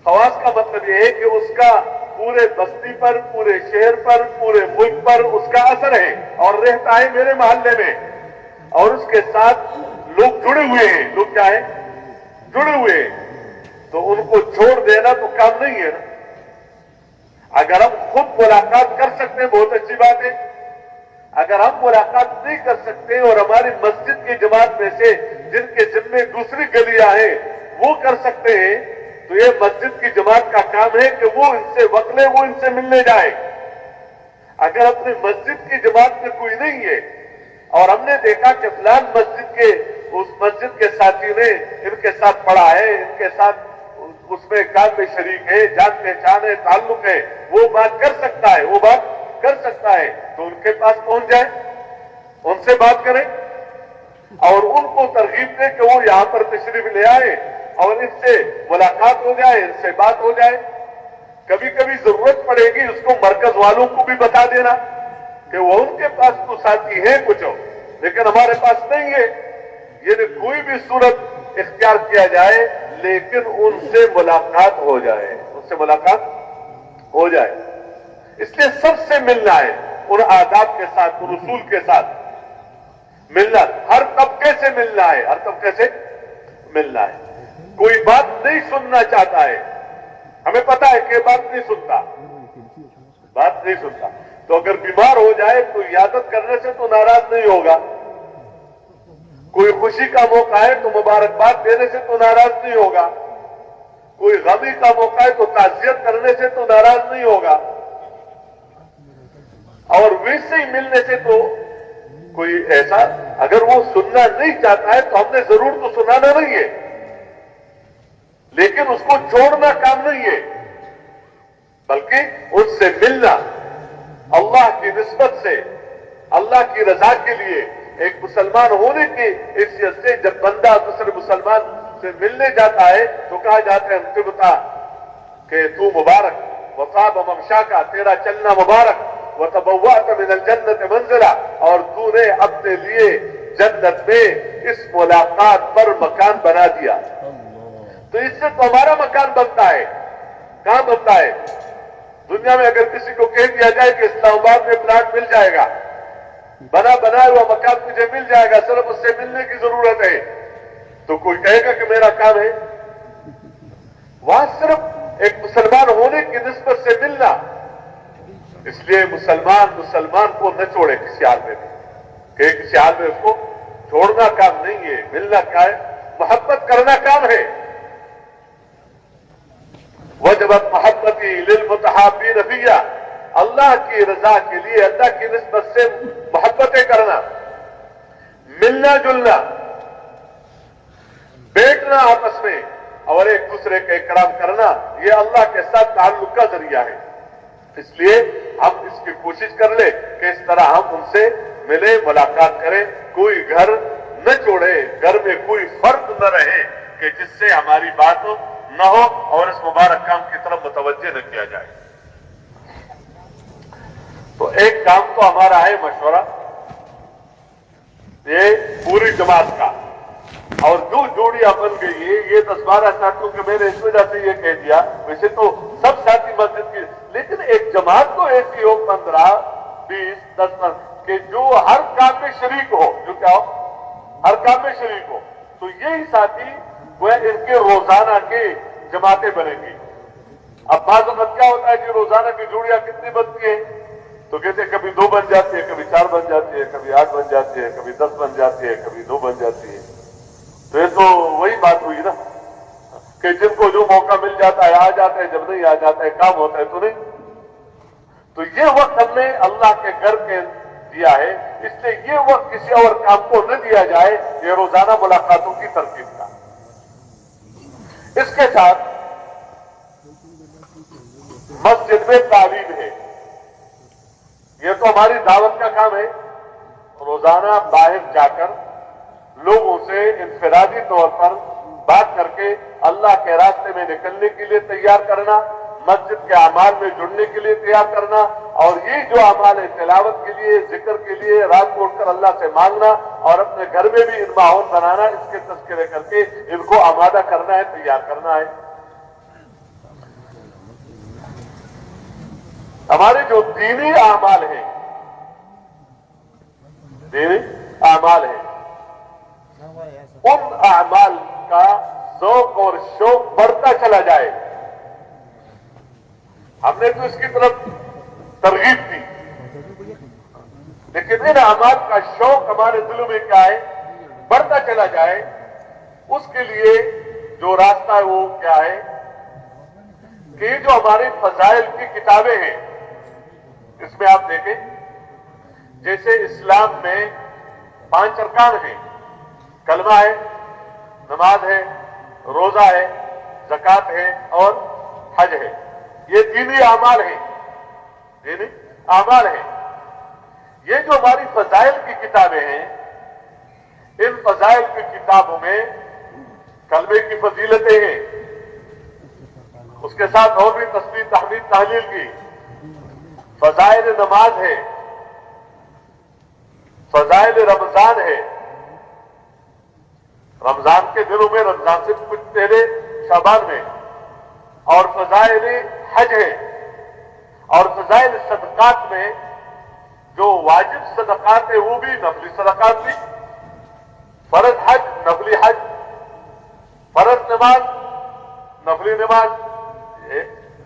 خواص کا مطلب یہ ہے کہ اس کا پورے بستی پر, پورے شہر پر, پورے ملک پر اس کا اثر ہے اور رہتا ہے میرے محلے میں, اور اس کے ساتھ لوگ جڑے ہوئے ہیں. لوگ کیا ہیں, جڑے ہوئے ہیں. تو ان کو چھوڑ دینا تو کام نہیں ہے نا. اگر ہم خود ملاقات کر سکتے ہیں بہت اچھی بات ہے. اگر ہم ملاقات نہیں کر سکتے اور ہماری مسجد کی جماعت میں سے جن کے ذمے دوسری گلیاں ہیں وہ کر سکتے ہیں, تو یہ مسجد کی جماعت کا کام ہے کہ وہ ان سے وکلے, وہ ان سے ملنے جائے. اگر اپنی مسجد کی جماعت میں کوئی نہیں ہے اور ہم نے دیکھا کہ فلان مسجد کے اس مسجد کے ساتھی نے ان کے ساتھ پڑھا ہے, ان کے ساتھ اس میں کام میں شریک ہے, جان پہچان ہے, تعلق ہے, وہ بات کر سکتا ہے, وہ بات کر سکتا ہے, تو ان کے پاس پہنچ جائے, ان سے بات کریں اور ان کو ترغیب دے کہ وہ یہاں پر تشریف لے آئے اور ان سے ملاقات ہو جائے, ان سے بات ہو جائے. کبھی کبھی ضرورت پڑے گی اس کو مرکز والوں کو بھی بتا دینا کہ وہ ان کے پاس تو ساتھی ہیں کچھ لیکن ہمارے پاس نہیں ہے. یعنی کوئی بھی صورت اختیار کیا جائے لیکن ان سے ملاقات ہو جائے, ان سے ملاقات ہو جائے. اس لیے سب سے ملنا ہے, ان آداب کے ساتھ, ان اصول کے ساتھ ملنا. ہر طبقے سے ملنا ہے, ہر طبقے سے ملنا ہے. کوئی بات نہیں سننا چاہتا ہے, ہمیں پتا ہے کہ بات نہیں سنتا, بات نہیں سنتا, تو اگر بیمار ہو جائے تو عیادت کرنے سے تو ناراض نہیں ہوگا. کوئی خوشی کا موقع ہے تو مبارکباد دینے سے تو ناراض نہیں ہوگا. کوئی غمی کا موقع ہے تو تعزیت کرنے سے تو ناراض نہیں ہوگا. اور ویسے ہی ملنے سے تو کوئی ایسا, اگر وہ سننا نہیں چاہتا ہے تو ہم نے ضرور تو سنانا نہیں ہے, لیکن اس کو چھوڑنا کام نہیں ہے, بلکہ اس سے ملنا اللہ کی نسبت سے, اللہ کی رضا کے لیے. ایک مسلمان ہونے کی حیثیت سے جب بندہ دوسرے مسلمان سے ملنے جاتا ہے تو کہا جاتا ہے ان سے بتا کہ تو مبارک, وطاب ممشا کا, تیرا چلنا مبارک, وتبوأت من الجنت منزلہ, اور تو نے اپنے لیے جنت میں اس ملاقات پر مکان بنا دیا. تو اس سے تو ہمارا مکان بنتا ہے. کہاں بنتا ہے؟ دنیا میں اگر کسی کو کہہ دیا جائے کہ اسلام آباد میں پلاٹ مل جائے گا बना बनाया हुआ मकान तुझे मिल जाएगा, सिर्फ उससे मिलने की जरूरत है। तो कोई कहेगा कि मेरा काम है? वहां सिर्फ एक मुसलमान होने की निस्बत से मिलना। इसलिए मुसलमान को न छोड़े किसी हाल में भी, कि किसी हाल में उसको छोड़ना काम नहीं है, मिलना का है, मोहब्बत करना काम है। वजबत मोहब्बती लिल मुतहाब्बीन फिया, अल्लाह की रजा के लिए अल्लाह की निस्बत से मोहब्बतें करना, मिलना जुलना, बैठना आपस में और एक दूसरे का इकराम करना, यह अल्लाह के साथ ताल्लुक का जरिया है। इसलिए हम इसकी कोशिश कर ले कि इस तरह हम उनसे मिले, मुलाकात करें, कोई घर न छोड़े, घर में कोई फर्क न रहे कि जिससे हमारी बात न हो और इस मुबारक काम की तरफ मुतवज्जे न किया जाए। तो एक काम तो हमारा है मशवरा, ये पूरी जमात का, और जो जोड़ियां बन गई है ये 10-12 साथियों के, मैंने इस वजह से ये कह दिया, वैसे तो सब साथी मस्जिद की, लेकिन एक जमात तो ऐसी हो 15, 20, 10 कि जो हर काम में शरीक हो, जो क्या हो, हर काम में शरीक हो। तो यही साथी वह इनके रोजाना के जमातें बनेंगी। अब बात क्या होता है कि रोजाना की जोड़ियां कितनी बनती है, तो कहते कभी 2 बन जाती है, कभी 4 बन जाती है, कभी 8 बन जाती है, कभी 10 बन जाती है, कभी 2 बन जाती है। तो ये तो वही बात हुई ना कि जिनको जो मौका मिल जाता है आ जाते हैं, जब नहीं आ जाता है, काम होता है तो नहीं। तो ये वक्त हमने अल्लाह के घर के दिया है, इसलिए ये वक्त किसी और काम को न दिया जाए, ये रोजाना मुलाकातों की तरकीब का। इसके साथ मस्जिद में तालीम है, ये तो हमारी दावत का काम है। रोजाना बाहर जाकर लोगों से इनफरादी तौर पर बात करके अल्लाह के रास्ते में निकलने के लिए तैयार करना, मस्जिद के अमाल में जुड़ने के लिए तैयार करना, और ये जो अमाल है तिलावत के लिए, जिक्र के लिए, रात को उठकर अल्लाह से मांगना और अपने घर में भी इन माहौल बनाना, इसके तस्करे करके इनको आमादा करना है, तैयार करना है। हमारे जो दीनी आमाल है, दीनी आमाल है, उन आमाल का शौक और शौक बढ़ता चला जाए। हमने तो इसकी तरफ तरगीब दी, लेकिन इन आमाल का शौक हमारे दिलों में क्या है, बढ़ता चला जाए। उसके लिए जो रास्ता है वो क्या है कि जो हमारी फजाइल की किताबें हैं, इसमें आप देखें, जैसे इस्लाम में 5 अरकान हैं, कलमा है, नमाज है, रोजा है, ज़कात है और हज है। ये दीनी आमाल है, दीनी आमाल है। ये जो हमारी फजाइल की किताबें हैं, इन फजाइल की किताबों में कलमे की फजीलतें हैं, उसके साथ और भी तस्बीह, तहमीद, तहलील की फजाइल नमाज है, फजाइल रमजान है, रमजान के दिनों में, रमजान से कुछ पहले शाबान में, और फजाइल हज है, और फजाइल सदकात में जो वाजिब सदकात है वो भी, नफली सदकात भी, फर्ज हज, नफली हज, फर्ज नमाज, नफली नमाज,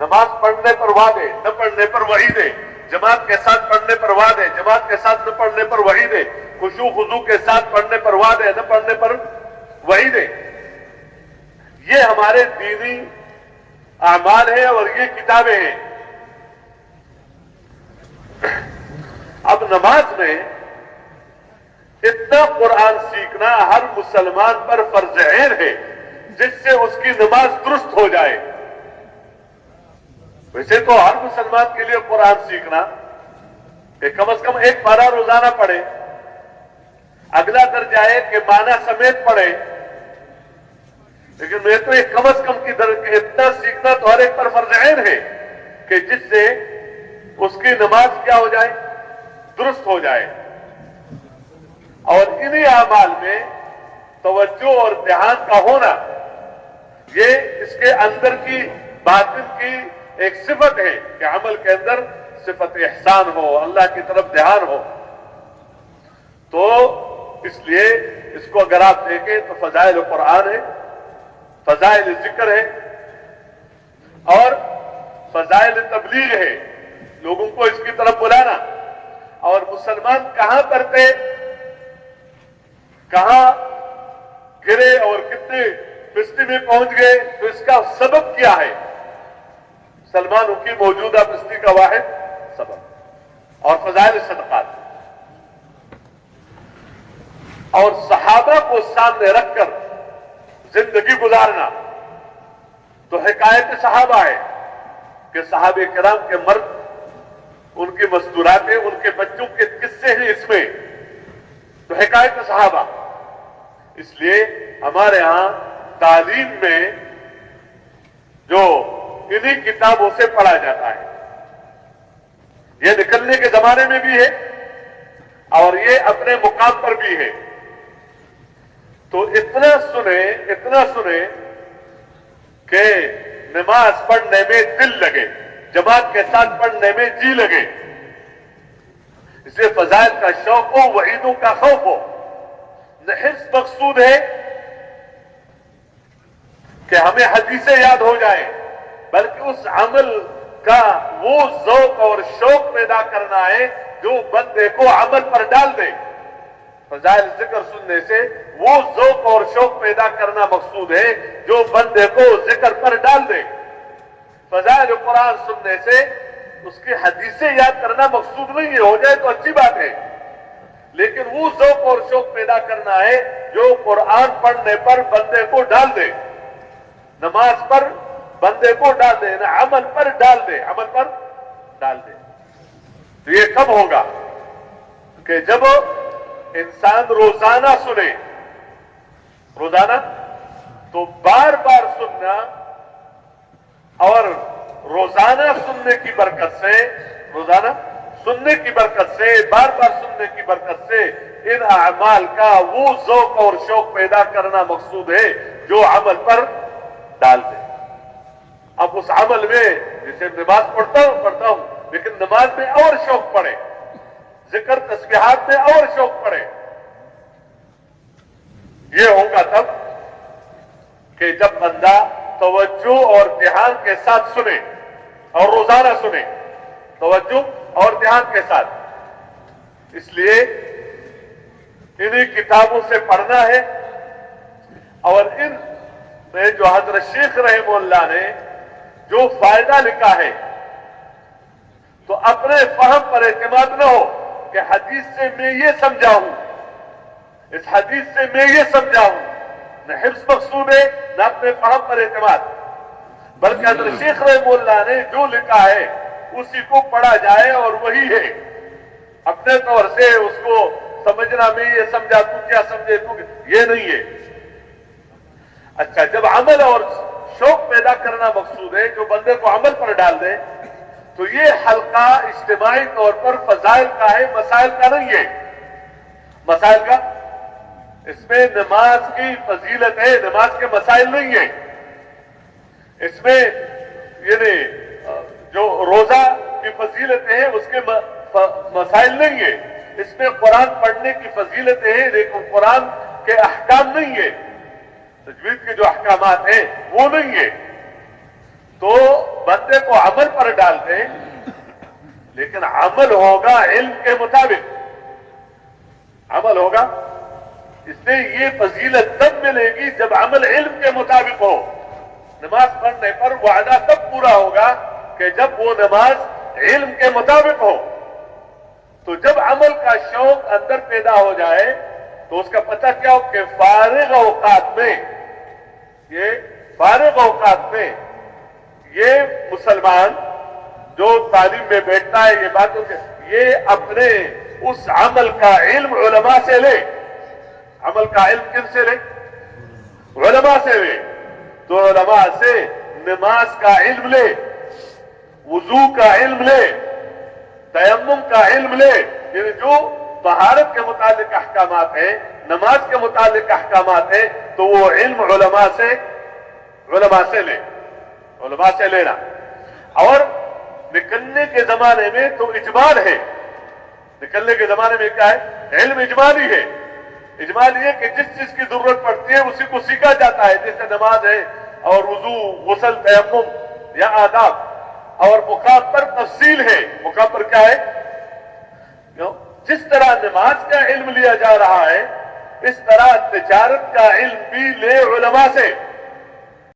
नमाज पढ़ने पर वादे, न पढ़ने पर वहीद है, जमात के साथ पढ़ने पर वादे, जमात के साथ न पढ़ने पर वहीद है, खुशू खुजू के साथ पढ़ने पर वादे, न पढ़ने पर वहीद है। ये हमारे दीनी आमाल है और ये किताबें हैं। अब नमाज में इतना कुरान सीखना हर मुसलमान पर फर्ज ऐन है, जिससे उसकी नमाज दुरुस्त हो जाए। वैसे तो हर मुसलमान के लिए कुरान सीखना कि कम से कम 1 पारा रोजाना पढ़े, अगला दर्जा है कि माना समेत पढ़े, लेकिन मैं तो एक कम से कम की दर्जा इतना सीखना तो हर एक पर फर्ज ऐन है कि जिससे उसकी नमाज क्या हो जाए, दुरुस्त हो जाए। और इन्हीं आमाल में तवज्जो और ध्यान का होना, ये इसके अंदर की बातिन की एक सिफत है कि अमल के अंदर सिफत एहसान हो, अल्लाह की तरफ ध्यान हो। تو اس لیے اس کو اگر آپ دیکھیں تو فضائل قرآن ہے، فضائل ذکر ہے اور فضائل تبلیغ ہے، لوگوں کو اس کی طرف بلانا. اور مسلمان کہاں کرتے، کہاں گرے اور کتنے پستی میں پہنچ گئے، تو اس کا سبب کیا ہے؟ مسلمانوں کی موجودہ پستی کا واحد سبب اور فضائل صدقات اور صحابہ کو سامنے رکھ کر زندگی گزارنا. تو حکایت صحابہ ہے کہ صحابہ کرام کے مرد، ان کی مستوراتیں، ان کے بچوں کے قصے ہیں اس میں. تو حکایت صحابہ. اس لیے ہمارے ہاں تعلیم میں جو انہی کتابوں سے پڑھا جاتا ہے، یہ نکلنے کے زمانے میں بھی ہے اور یہ اپنے مقام پر بھی ہے. تو اتنا سنیں کہ نماز پڑھنے میں دل لگے، جماعت کے ساتھ پڑھنے میں جی لگے، اسے فضائل کا شوق ہو، وعیدوں کا خوف ہو. نہ حفظ مقصود ہے کہ ہمیں حدیثیں یاد ہو جائیں، بلکہ اس عمل کا وہ ذوق اور شوق پیدا کرنا ہے جو بندے کو عمل پر ڈال دے. فضائل ذکر سننے سے وہ ذوق اور شوق پیدا کرنا مقصود ہے جو بندے کو ذکر پر ڈال دے. فضائل قرآن سننے سے اس کی حدیثیں یاد کرنا مقصود نہیں ہے، ہو جائے تو اچھی بات ہے، لیکن وہ ذوق اور شوق پیدا کرنا ہے جو قرآن پڑھنے پر بندے کو ڈال دے، نماز پر بندے کو ڈال دے، نہ عمل پر ڈال دے، عمل پر ڈال دے. تو یہ کب ہوگا کہ جب انسان روزانہ سنے، روزانہ تو بار بار سننا، اور روزانہ سننے کی برکت سے، روزانہ سننے کی برکت سے، بار بار سننے کی برکت سے ان اعمال کا وہ ذوق اور شوق پیدا کرنا مقصود ہے جو عمل پر ڈال دے. اب اس عمل میں جسے نماز پڑھتا ہوں لیکن نماز میں اور شوق پڑے، ذکر تسبیحات میں اور شوق پڑے. یہ ہوگا تب کہ جب بندہ توجہ اور دھیان کے ساتھ سنے اور روزانہ سنے، توجہ اور دھیان کے ساتھ. اس لیے انہی کتابوں سے پڑھنا ہے. اور ان میں جو حضرت شیخ رحمہ اللہ نے جو فائدہ لکھا ہے، تو اپنے فہم پر اعتماد نہ ہو کہ حدیث سے میں یہ سمجھا ہوں، اس حدیث سے میں یہ سمجھا ہوں. نہ حفظ مقصود ہے نہ اپنے فہم پر اعتماد، بلکہ حضرت شیخ رحمہ اللہ نے جو لکھا ہے اسی کو پڑھا جائے اور وہی ہے. اپنے طور سے اس کو سمجھنا میں یہ سمجھا، تو کیا سمجھے، تو یہ نہیں ہے. اچھا، جب عمل اور شوق پیدا کرنا مقصود ہے جو بندے کو عمل پر ڈال دے، تو یہ حلقہ اجتماعی طور پر فضائل کا ہے، مسائل کا نہیں ہے. مسائل کا، اس میں نماز کی فضیلت ہے، نماز کے مسائل نہیں ہے. اس میں یعنی جو روزہ کی فضیلت ہے اس کے مسائل نہیں ہے. اس میں قرآن پڑھنے کی فضیلت ہے لیکن قرآن کے احکام نہیں ہے، تجوید کے جو احکامات ہیں وہ نہیں ہے. تو بندے کو عمل پر ڈال دیں، لیکن عمل ہوگا علم کے مطابق، عمل ہوگا. اس لیے یہ فضیلت تب ملے گی جب عمل علم کے مطابق ہو. نماز پڑھنے پر وعدہ تب پورا ہوگا کہ جب وہ نماز علم کے مطابق ہو. تو جب عمل کا شوق اندر پیدا ہو جائے تو اس کا پتہ کیا ہو کہ فارغ اوقات میں، یہ فارغ اوقات میں یہ مسلمان جو تعلیم میں بیٹھتا ہے، یہ باتوں کے، یہ اپنے اس عمل کا علم علماء سے لے. عمل کا علم کن سے لے؟ علماء سے لے. تو علماء سے نماز کا علم لے، وضو کا علم لے، تیمم کا علم لے. یعنی جو طہارت کے متعلق احکامات ہیں، نماز کے متعلق احکامات ہیں، تو وہ علم علماء سے لے، علماء سے لینا. اور نکلنے کے زمانے میں تو اجمال ہے نکلنے کے زمانے میں کیا ہے؟ علم اجمالی ہے. اجمالی ہے کہ جس چیز کی ضرورت پڑتی ہے اسی کو سیکھا جاتا ہے، جیسے نماز ہے اور وضو، غسل، تیمم یا آداب. اور مقام پر تفصیل ہے. مقام پر کیا ہے؟ جس طرح نماز کا علم لیا جا رہا ہے اس طرح تجارت کا علم بھی لے علماء سے.